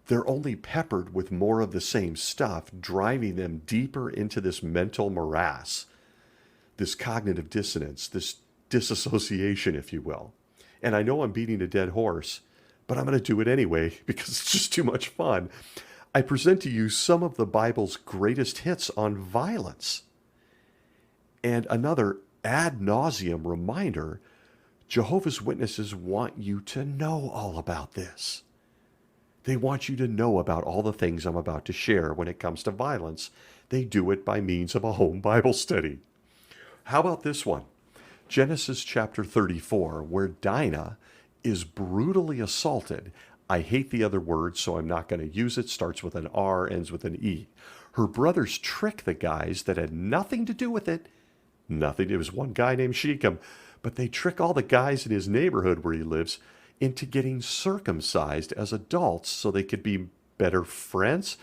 they're only peppered with more of the same stuff, driving them deeper into this mental morass, this cognitive dissonance, this disassociation, if you will. And I know I'm beating a dead horse, but I'm going to do it anyway because it's just too much fun. I present to you some of the Bible's greatest hits on violence. And another ad nauseum reminder, Jehovah's Witnesses want you to know all about this. They want you to know about all the things I'm about to share when it comes to violence. They do it by means of a home Bible study. How about this one? Genesis chapter 34, where Dinah is brutally assaulted. I hate the other word, so I'm not going to use it. Starts with an R, ends with an E. Her brothers trick the guys that had nothing to do with it. Nothing. It was one guy named Shechem. But they trick all the guys in his neighborhood where he lives into getting circumcised as adults so they could be better friends.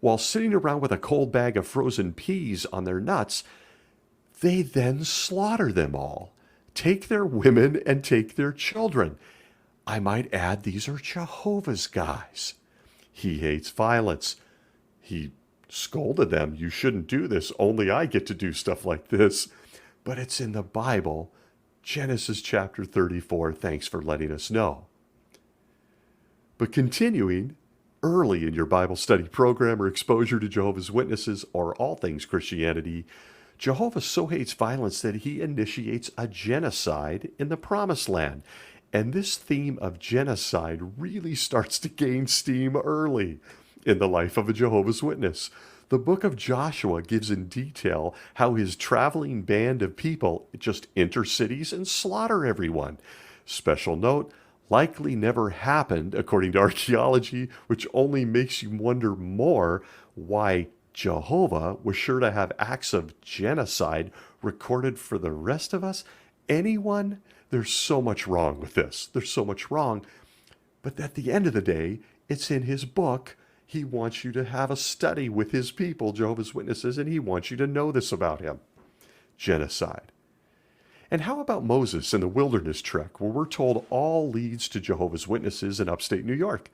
While sitting around with a cold bag of frozen peas on their nuts, they then slaughter them all, take their women and take their children. I might add, these are Jehovah's guys. He hates violence. He scolded them. You shouldn't do this. Only I get to do stuff like this. But it's in the Bible. Genesis chapter 34, thanks for letting us know. But continuing, early in your Bible study program or exposure to Jehovah's Witnesses or all things Christianity, Jehovah so hates violence that he initiates a genocide in the Promised Land. And this theme of genocide really starts to gain steam early in the life of a Jehovah's Witness. The book of Joshua gives in detail how his traveling band of people just enter cities and slaughter everyone. Special note, likely never happened according to archaeology, which only makes you wonder more why Jehovah was sure to have acts of genocide recorded for the rest of us. Anyone? There's so much wrong with this. There's so much wrong. But at the end of the day, it's in his book. He wants you to have a study with his people, Jehovah's Witnesses, and he wants you to know this about him. Genocide. And how about Moses and the wilderness trek, where we're told all leads to Jehovah's Witnesses in upstate New York?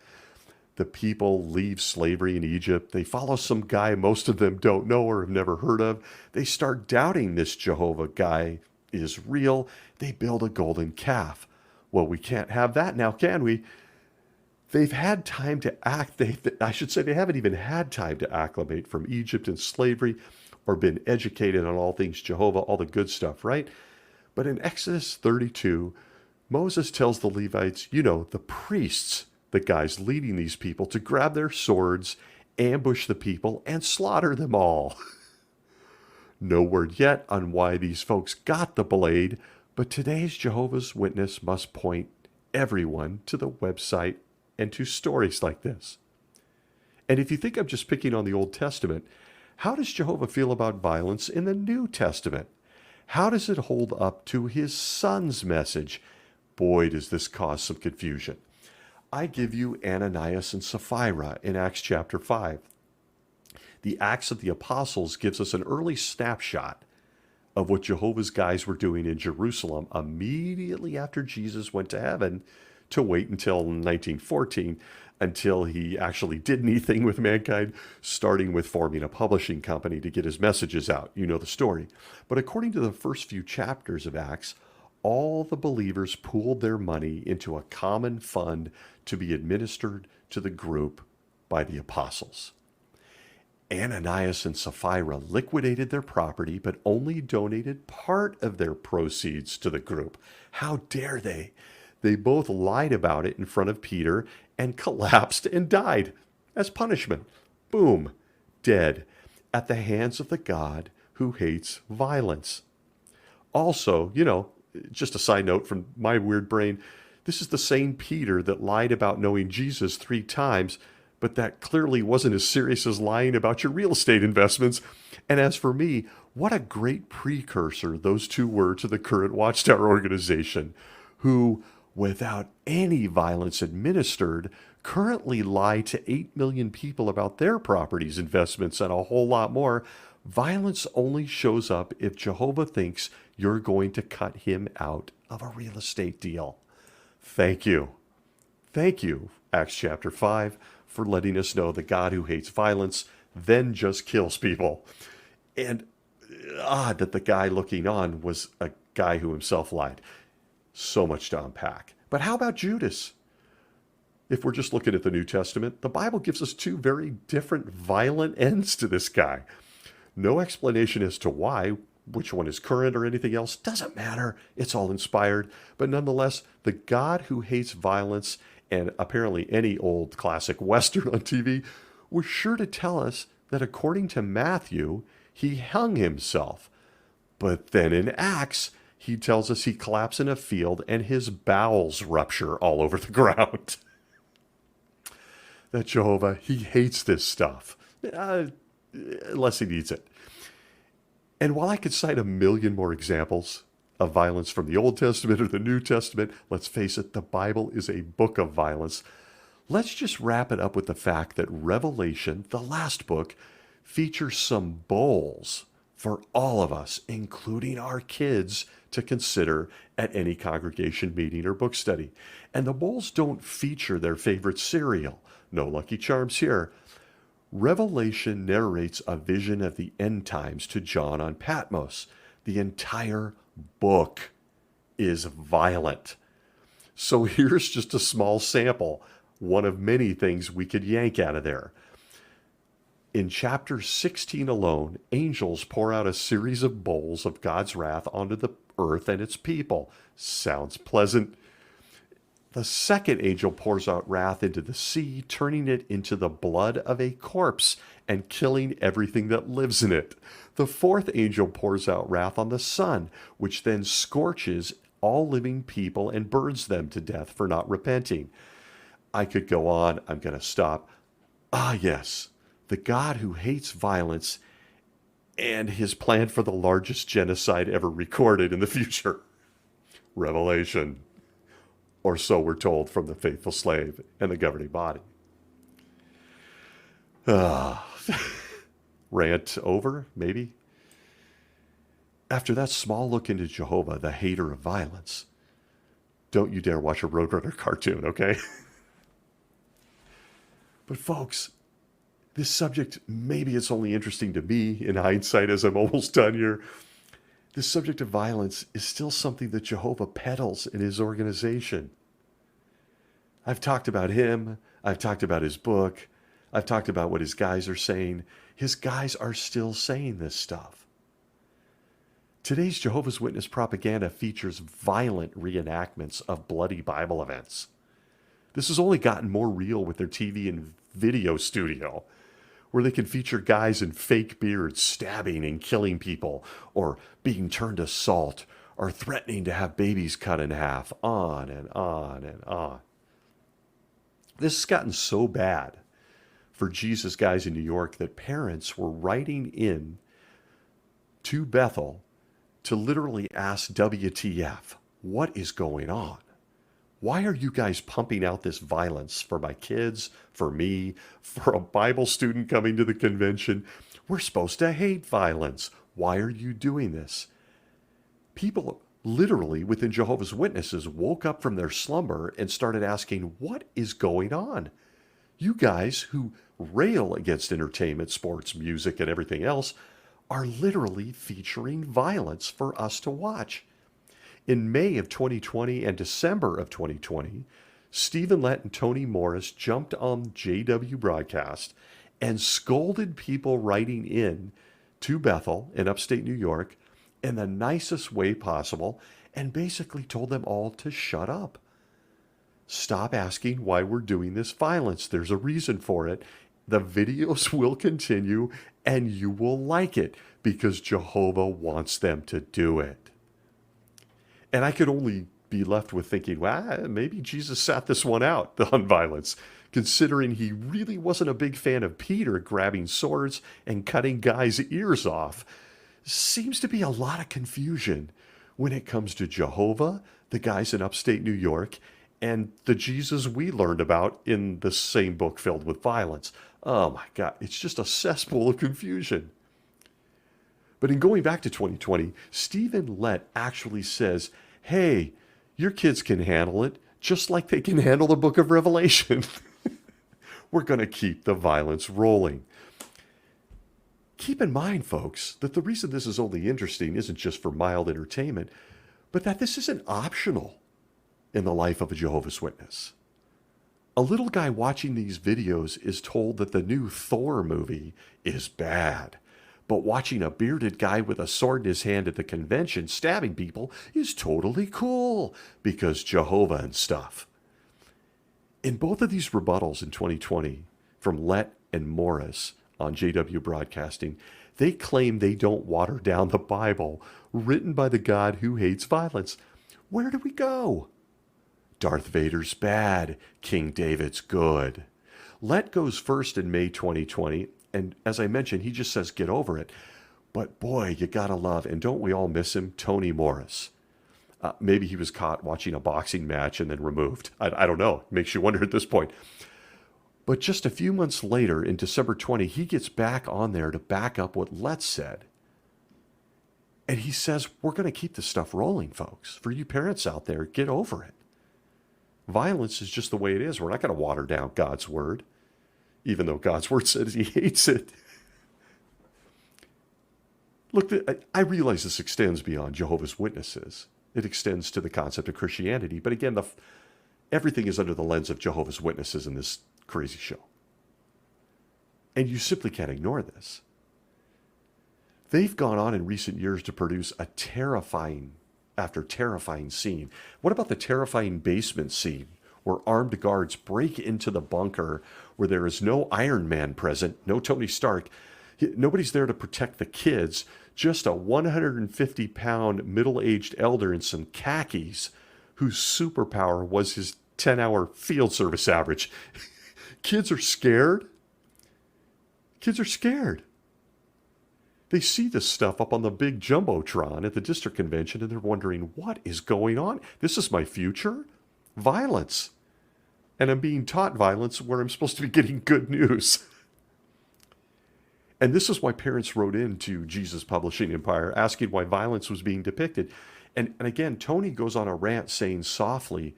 The people leave slavery in Egypt. They follow some guy most of them don't know or have never heard of. They start doubting this Jehovah guy is real. They build a golden calf. Well, we can't have that now, can we? They've had time to act. They haven't even had time to acclimate from Egypt and slavery or been educated on all things Jehovah, all the good stuff, right? But in Exodus 32, Moses tells the Levites, the priests, the guys leading these people, to grab their swords, ambush the people, and slaughter them all. No word yet on why these folks got the blade, but today's Jehovah's Witness must point everyone to the website and to stories like this. And if you think I'm just picking on the Old Testament, how does Jehovah feel about violence in the New Testament? How does it hold up to his son's message? Boy, does this cause some confusion. I give you Ananias and Sapphira in Acts chapter 5. The Acts of the Apostles gives us an early snapshot of what Jehovah's guys were doing in Jerusalem immediately after Jesus went to heaven, to wait until 1914 until he actually did anything with mankind, starting with forming a publishing company to get his messages out. You know the story. But according to the first few chapters of Acts, all the believers pooled their money into a common fund to be administered to the group by the apostles. Ananias and Sapphira liquidated their property, but only donated part of their proceeds to the group. How dare they? They both lied about it in front of Peter and collapsed and died as punishment. Boom, dead at the hands of the God who hates violence. Also, just a side note from my weird brain, this is the same Peter that lied about knowing Jesus 3 times, but that clearly wasn't as serious as lying about your real estate investments. And as for me, what a great precursor those two were to the current Watchtower organization, who, without any violence administered, currently lie to 8 million people about their properties, investments, and a whole lot more, violence only shows up if Jehovah thinks you're going to cut him out of a real estate deal. Thank you. Thank you, Acts chapter 5, for letting us know the God who hates violence then just kills people. And odd that the guy looking on was a guy who himself lied. So much to unpack. But how about Judas? If we're just looking at the New Testament, the Bible gives us two very different violent ends to this guy. No explanation as to why, which one is current or anything else, doesn't matter. It's all inspired. But nonetheless, the God who hates violence, and apparently any old classic Western on TV, was sure to tell us that according to Matthew, he hung himself. But then in Acts, he tells us he collapsed in a field and his bowels rupture all over the ground. That Jehovah, he hates this stuff, unless he needs it. And while I could cite a million more examples of violence from the Old Testament or the New Testament, let's face it, the Bible is a book of violence. Let's just wrap it up with the fact that Revelation, the last book, features some bowls for all of us, including our kids, to consider at any congregation meeting or book study. And the bowls don't feature their favorite cereal. No Lucky Charms here. Revelation narrates a vision of the end times to John on Patmos. The entire book is violent. So here's just a small sample, one of many things we could yank out of there. In chapter 16 alone, angels pour out a series of bowls of God's wrath onto the earth and its people. Sounds pleasant. The second angel pours out wrath into the sea, turning it into the blood of a corpse and killing everything that lives in it. The fourth angel pours out wrath on the sun, which then scorches all living people and burns them to death for not repenting. I could go on. I'm going to stop. Ah, yes, the God who hates violence and his plan for the largest genocide ever recorded in the future. Revelation. Or so we're told from the faithful slave and the governing body. Rant over, maybe? After that small look into Jehovah, the hater of violence, don't you dare watch a Roadrunner cartoon, okay? But folks, this subject, maybe it's only interesting to me in hindsight as I'm almost done here. This subject of violence is still something that Jehovah peddles in his organization. I've talked about him. I've talked about his book. I've talked about what his guys are saying. His guys are still saying this stuff. Today's Jehovah's Witness propaganda features violent reenactments of bloody Bible events. This has only gotten more real with their TV and video studio, where they can feature guys in fake beards stabbing and killing people, or being turned to salt, or threatening to have babies cut in half, on and on and on. This has gotten so bad for Jesus guys in New York that parents were writing in to Bethel to literally ask WTF, what is going on? Why are you guys pumping out this violence for my kids, for me, for a Bible student coming to the convention? We're supposed to hate violence. Why are you doing this? People literally within Jehovah's Witnesses woke up from their slumber and started asking, what is going on? You guys who rail against entertainment, sports, music, and everything else are literally featuring violence for us to watch. In May of 2020 and December of 2020, Stephen Lett and Tony Morris jumped on JW Broadcast and scolded people writing in to Bethel in upstate New York in the nicest way possible and basically told them all to shut up. Stop asking why we're doing this violence. There's a reason for it. The videos will continue and you will like it because Jehovah wants them to do it. And I could only be left with thinking, well, maybe Jesus sat this one out on violence, considering he really wasn't a big fan of Peter grabbing swords and cutting guys' ears off. Seems to be a lot of confusion when it comes to Jehovah, the guys in upstate New York, and the Jesus we learned about in the same book filled with violence. Oh my God, it's just a cesspool of confusion. But in going back to 2020, Stephen Lett actually says, hey, your kids can handle it just like they can handle the book of Revelation. We're going to keep the violence rolling. Keep in mind, folks, that the reason this is only interesting isn't just for mild entertainment, but that this isn't optional in the life of a Jehovah's Witness. A little guy watching these videos is told that the new Thor movie is bad, but watching a bearded guy with a sword in his hand at the convention stabbing people is totally cool because Jehovah and stuff. In both of these rebuttals in 2020 from Lett and Morris on JW Broadcasting, they claim they don't water down the Bible written by the God who hates violence. Where do we go? Darth Vader's bad, King David's good. Lett goes first in May 2020, and as I mentioned, he just says get over it. But boy, you gotta love, and don't we all miss him, Tony Morris. Maybe he was caught watching a boxing match and then removed. I don't know. Makes you wonder at this point. But just a few months later, in December 20, he gets back on there to back up what Lett said. And he says, we're going to keep this stuff rolling, folks. For you parents out there, get over it. Violence is just the way it is. We're not going to water down God's word, even though God's word says he hates it. Look, I realize this extends beyond Jehovah's Witnesses. It extends to the concept of Christianity. But again, everything is under the lens of Jehovah's Witnesses in this crazy show. And you simply can't ignore this. They've gone on in recent years to produce a terrifying after terrifying scene. What about the terrifying basement scene where armed guards break into the bunker where there is no Iron Man present, no Tony Stark, nobody's there to protect the kids, just a 150-pound middle-aged elder in some khakis whose superpower was his 10-hour field service average. Kids are scared. Kids are scared. They see this stuff up on the big jumbotron at the district convention and they're wondering, what is going on? This is my future? Violence. And I'm being taught violence where I'm supposed to be getting good news. And this is why parents wrote into Jesus Publishing Empire asking why violence was being depicted. And again, Tony goes on a rant saying softly,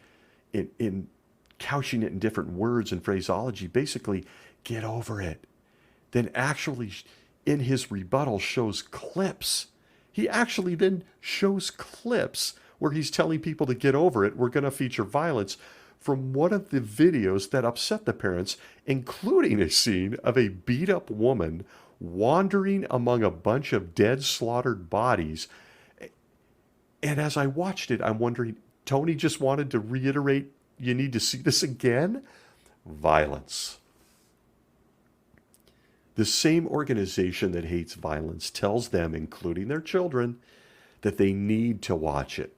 in couching it in different words and phraseology, basically, get over it. Then actually, in his rebuttal, shows clips. He actually then shows clips where he's telling people to get over it. We're going to feature violence from one of the videos that upset the parents, including a scene of a beat-up woman wandering among a bunch of dead, slaughtered bodies. And as I watched it, I'm wondering, Tony just wanted to reiterate, you need to see this again? Violence. The same organization that hates violence tells them, including their children, that they need to watch it.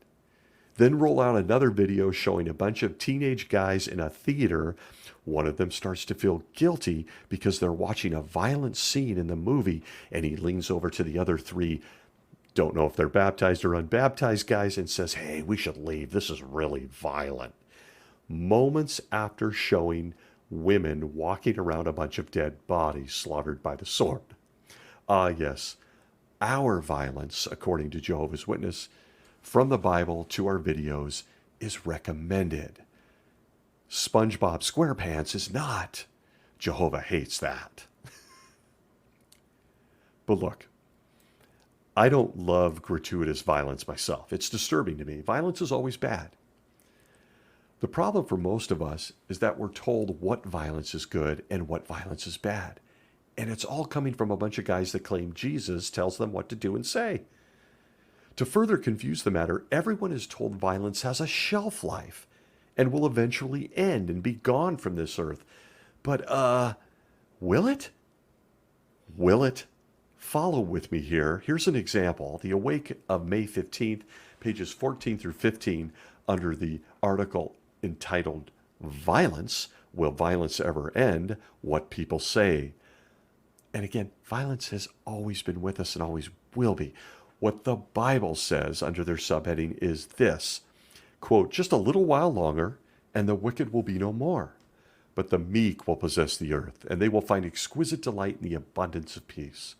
Then roll out another video showing a bunch of teenage guys in a theater. One of them starts to feel guilty because they're watching a violent scene in the movie, and he leans over to the other three, don't know if they're baptized or unbaptized guys, and says, hey, we should leave. This is really violent. Moments after showing women walking around a bunch of dead bodies slaughtered by the sword. Yes, our violence, according to Jehovah's Witness, from the Bible to our videos, is recommended. SpongeBob SquarePants is not. Jehovah hates that. But look, I don't love gratuitous violence myself. It's disturbing to me. Violence is always bad. The problem for most of us is that we're told what violence is good and what violence is bad. And it's all coming from a bunch of guys that claim Jesus tells them what to do and say. To further confuse the matter, everyone is told violence has a shelf life and will eventually end and be gone from this earth. But, will it? Will it? Follow with me here. Here's an example. The Awake of May 15th, pages 14 through 15, under the article entitled Violence, Will Violence Ever End? What People Say. And again, violence has always been with us and always will be. What the Bible says under their subheading is this, quote, just a little while longer, and the wicked will be no more. But the meek will possess the earth, and they will find exquisite delight in the abundance of peace.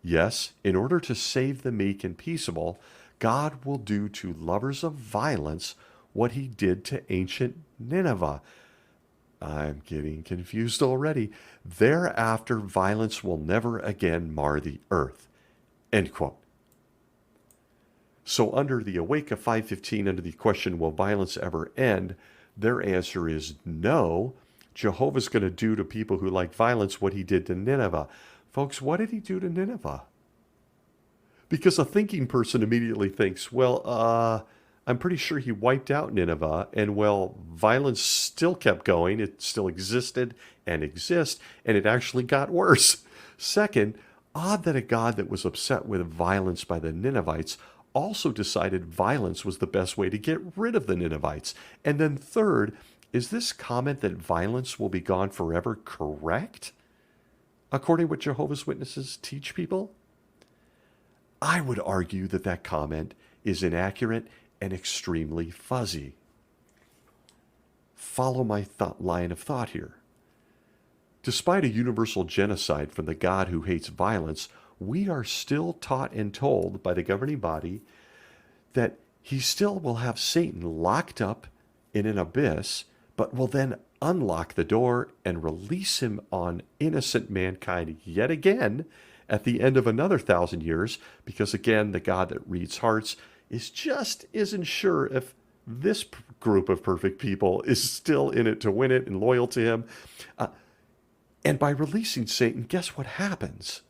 Yes, in order to save the meek and peaceable, God will do to lovers of violence what he did to ancient Nineveh. I'm getting confused already. Thereafter, violence will never again mar the earth. End quote. So under the Awake of 515, under the question, will violence ever end? Their answer is no. Jehovah's going to do to people who like violence what he did to Nineveh. Folks, what did he do to Nineveh? Because a thinking person immediately thinks, well, I'm pretty sure he wiped out Nineveh, and well, violence still kept going. It still existed and exists, and it actually got worse. Second, odd that a God that was upset with violence by the Ninevites also decided violence was the best way to get rid of the Ninevites. And then third, is this comment that violence will be gone forever correct? According to what Jehovah's Witnesses teach people? I would argue that that comment is inaccurate and extremely fuzzy. Follow my line of thought here. Despite a universal genocide from the God who hates violence, we are still taught and told by the governing body that he still will have Satan locked up in an abyss, but will then unlock the door and release him on innocent mankind yet again at the end of another 1,000 years, because again, the God that reads hearts isn't sure if this group of perfect people is still in it to win it and loyal to him. And by releasing Satan, guess what happens?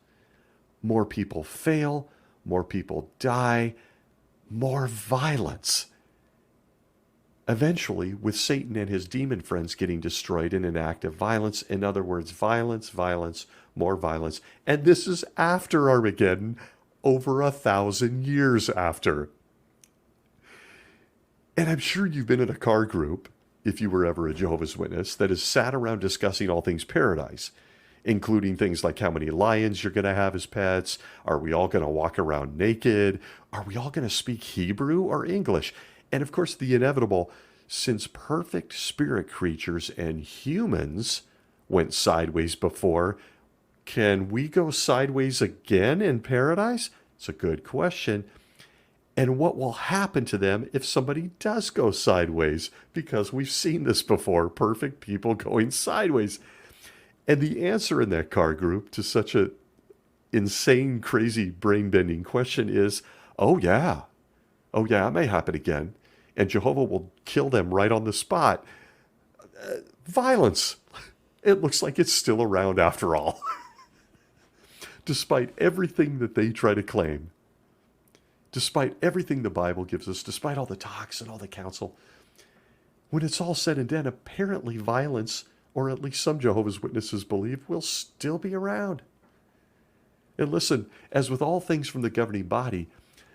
More people fail, more people die, more violence. Eventually, with Satan and his demon friends getting destroyed in an act of violence, in other words, violence, violence, more violence. And this is after Armageddon, over 1,000 years after. And I'm sure you've been in a car group, if you were ever a Jehovah's Witness, that has sat around discussing all things paradise, including things like how many lions you're going to have as pets. Are we all going to walk around naked? Are we all going to speak Hebrew or English? And of course, the inevitable, since perfect spirit creatures and humans went sideways before, can we go sideways again in paradise? It's a good question. And what will happen to them if somebody does go sideways? Because we've seen this before, perfect people going sideways. And the answer in that car group to such a insane, crazy, brain-bending question is, oh yeah, it may happen again. And Jehovah will kill them right on the spot. Violence. It looks like it's still around after all. Despite everything that they try to claim, despite everything the Bible gives us, despite all the talks and all the counsel, when it's all said and done, apparently violence, or at least some Jehovah's Witnesses believe, will still be around. And listen, as with all things from the governing body,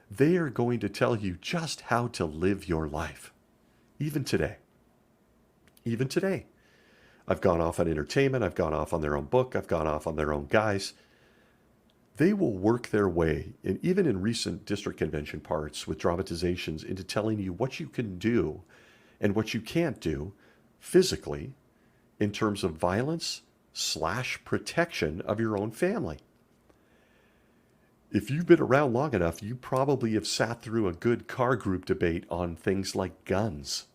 they are going to tell you just how to live your life. Even today. Even today. I've gone off on entertainment. I've gone off on their own book. I've gone off on their own guys. They will work their way, and even in recent district convention parts with dramatizations, into telling you what you can do and what you can't do physically in terms of violence / protection of your own family. If you've been around long enough, you probably have sat through a good car group debate on things like guns.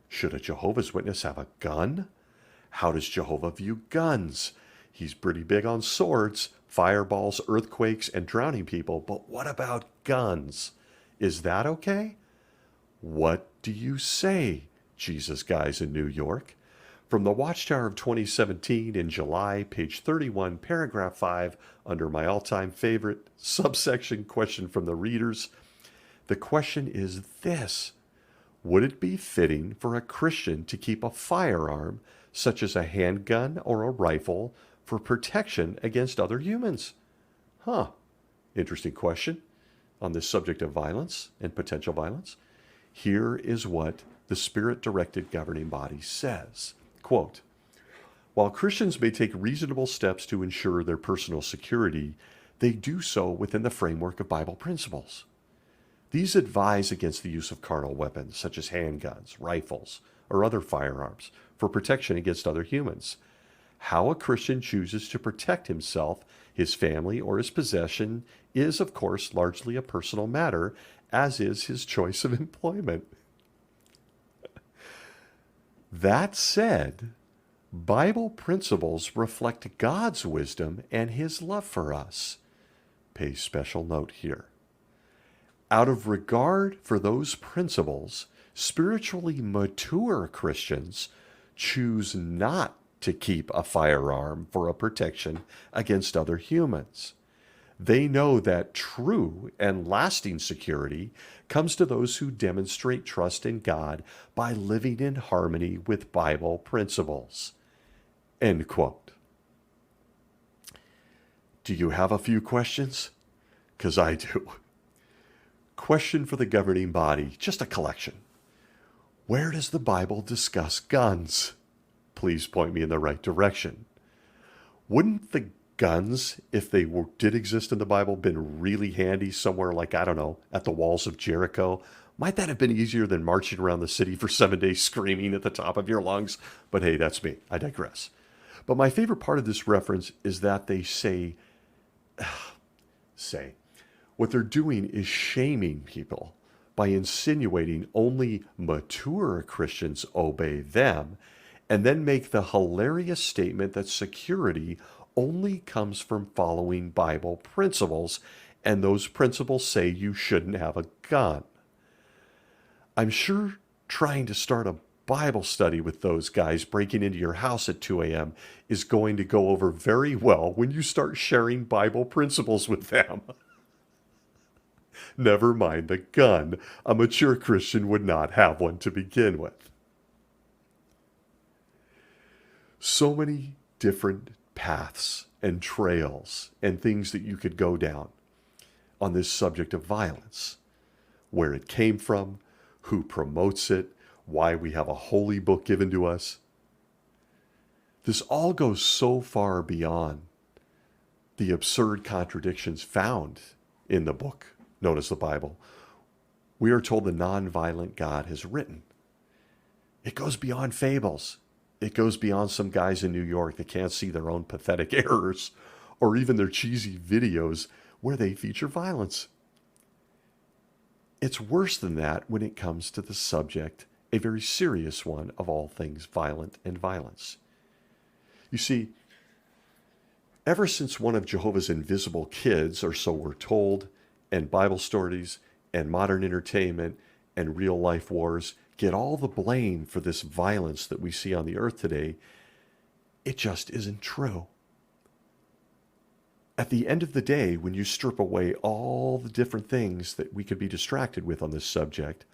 Should a Jehovah's Witness have a gun? How does Jehovah view guns? He's pretty big on swords, fireballs, earthquakes, and drowning people, but what about guns? Is that okay? What do you say, Jesus guys in New York? From the Watchtower of 2017 in July, page 31, paragraph 5, under my all-time favorite subsection question from the readers. The question is this: would it be fitting for a Christian to keep a firearm, such as a handgun or a rifle, for protection against other humans? Interesting question on this subject of violence and potential violence. Here is what the Spirit-directed governing body says. Quote, while Christians may take reasonable steps to ensure their personal security, they do so within the framework of Bible principles. These advise against the use of carnal weapons, such as handguns, rifles, or other firearms for protection against other humans. How a Christian chooses to protect himself, his family, or his possession is, of course, largely a personal matter, as is his choice of employment. That said, Bible principles reflect God's wisdom and his love for us. Pay special note here. Out of regard for those principles, spiritually mature Christians choose not to keep a firearm for a protection against other humans. They know that true and lasting security comes to those who demonstrate trust in God by living in harmony with Bible principles. End quote. Do you have a few questions? 'Cause I do. Question for the governing body, just a collection. Where does the Bible discuss guns? Please point me in the right direction. Wouldn't the guns, if they did exist in the Bible, been really handy somewhere like, I don't know, at the walls of Jericho? Might that have been easier than marching around the city for 7 days screaming at the top of your lungs? But hey, that's me. I digress. But my favorite part of this reference is that they say, what they're doing is shaming people by insinuating only mature Christians obey them, and then make the hilarious statement that security only comes from following Bible principles, and those principles say you shouldn't have a gun. I'm sure trying to start a Bible study with those guys breaking into your house at 2 a.m. is going to go over very well when you start sharing Bible principles with them. Never mind the gun. A mature Christian would not have one to begin with. So many different paths and trails and things that you could go down on this subject of violence. Where it came from, who promotes it, why we have a holy book given to us. This all goes so far beyond the absurd contradictions found in the book known as the Bible. We are told the nonviolent God has written. It goes beyond fables. It goes beyond some guys in New York that can't see their own pathetic errors, or even their cheesy videos where they feature violence. It's worse than that when it comes to the subject, a very serious one of all things violent and violence. You see, ever since one of Jehovah's invisible kids, or so we're told, and Bible stories and modern entertainment and real life wars get all the blame for this violence that we see on the earth today, it just isn't true. At the end of the day, when you strip away all the different things that we could be distracted with on this subject,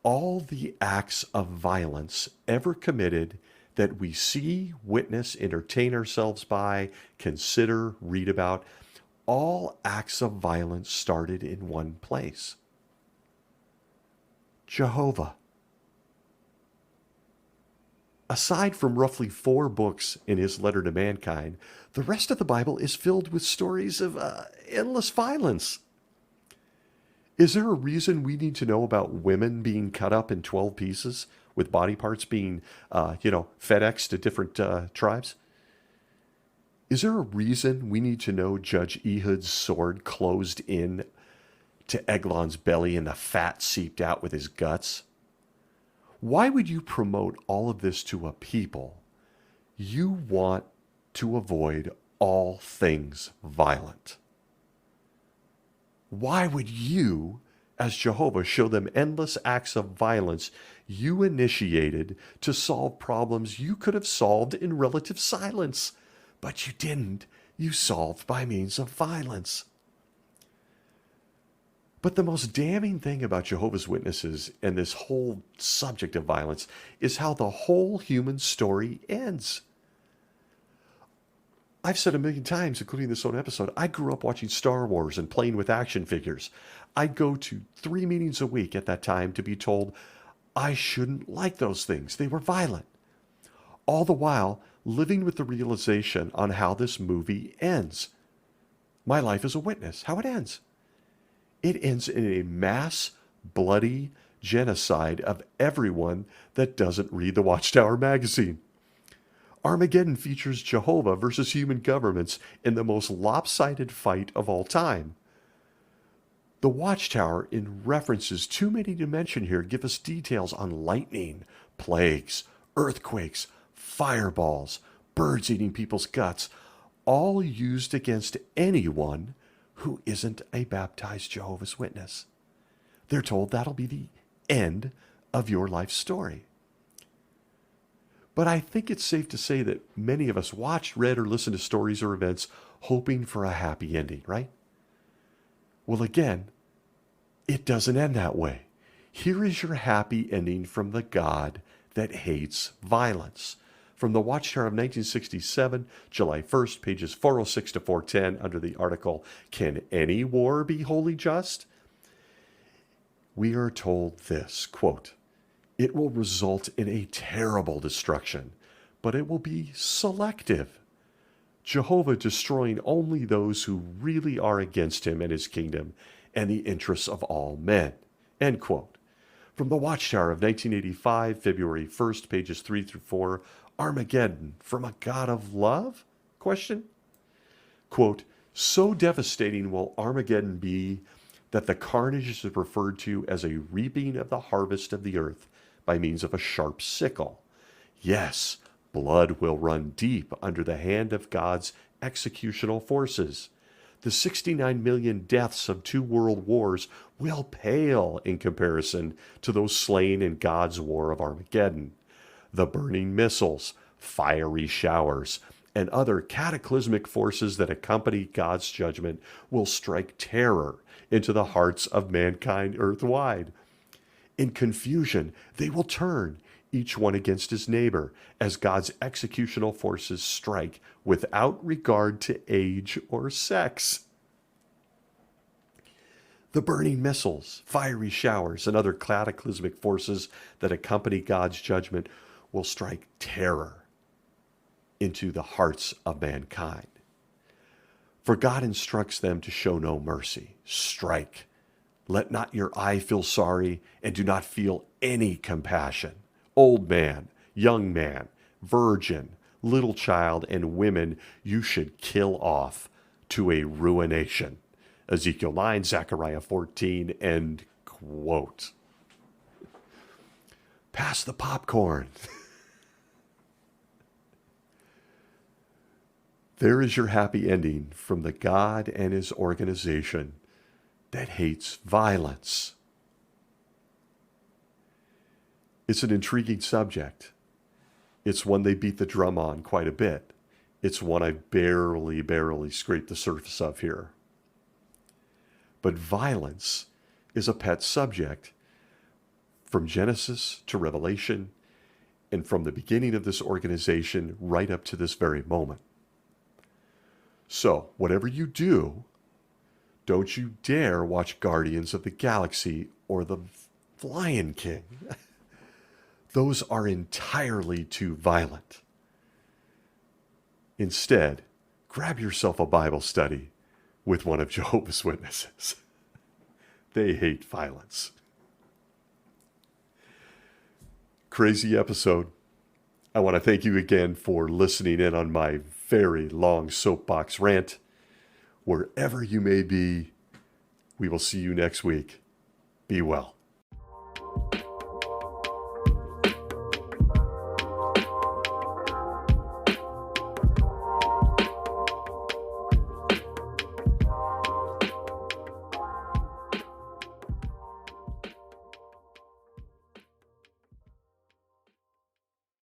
all the acts of violence ever committed that we see, witness, entertain ourselves by, consider, read about, all acts of violence started in one place. Jehovah. Aside from roughly 4 books in his letter to mankind, the rest of the Bible is filled with stories of endless violence. Is there a reason we need to know about women being cut up in 12 pieces with body parts being, FedExed to different tribes? Is there a reason we need to know Judge Ehud's sword closed in to Eglon's belly and the fat seeped out with his guts? Why would you promote all of this to a people you want to avoid all things violent? Why would you, as Jehovah, show them endless acts of violence you initiated to solve problems you could have solved in relative silence? But you didn't. You solved by means of violence. But the most damning thing about Jehovah's Witnesses and this whole subject of violence is how the whole human story ends. I've said a million times, including this own episode, I grew up watching Star Wars and playing with action figures. I'd go to 3 meetings a week at that time to be told I shouldn't like those things. They were violent. All the while, living with the realization on how this movie ends. My life is a witness, how it ends. It ends in a mass, bloody, genocide of everyone that doesn't read the Watchtower magazine. Armageddon features Jehovah versus human governments in the most lopsided fight of all time. The Watchtower, in references too many to mention here, give us details on lightning, plagues, earthquakes, fireballs, birds eating people's guts, all used against anyone who isn't a baptized Jehovah's Witness. They're told that'll be the end of your life story. But I think it's safe to say that many of us watch, read, or listen to stories or events hoping for a happy ending, right? Well, again, it doesn't end that way. Here is your happy ending from the God that hates violence. From the Watchtower of 1967, July 1st, pages 406 to 410, under the article, Can Any War Be Wholly Just? We are told this, quote, it will result in a terrible destruction, but it will be selective. Jehovah destroying only those who really are against him and his kingdom and the interests of all men. End quote. From the Watchtower of 1985, February 1st, pages 3 through 4, Armageddon, from a God of love? Question. Quote, so devastating will Armageddon be that the carnage is referred to as a reaping of the harvest of the earth by means of a sharp sickle. Yes, blood will run deep under the hand of God's executional forces. The 69 million deaths of 2 world wars will pale in comparison to those slain in God's war of Armageddon. The burning missiles, fiery showers, and other cataclysmic forces that accompany God's judgment will strike terror into the hearts of mankind earthwide. In confusion, they will turn, each one against his neighbor, as God's executional forces strike without regard to age or sex. The burning missiles, fiery showers, and other cataclysmic forces that accompany God's judgment will strike terror into the hearts of mankind. For God instructs them to show no mercy. Strike. Let not your eye feel sorry, and do not feel any compassion. Old man, young man, virgin, little child, and women you should kill off to a ruination. Ezekiel 9, Zechariah 14, end quote. Pass the popcorn. There is your happy ending from the God and his organization that hates violence. It's an intriguing subject. It's one they beat the drum on quite a bit. It's one I barely scraped the surface of here. But violence is a pet subject from Genesis to Revelation, and from the beginning of this organization right up to this very moment. So, whatever you do, don't you dare watch Guardians of the Galaxy or The Lion King. Those are entirely too violent. Instead, grab yourself a Bible study with one of Jehovah's Witnesses. They hate violence. Crazy episode. I want to thank you again for listening in on my very long soapbox rant. Wherever you may be, we will see you next week. Be well.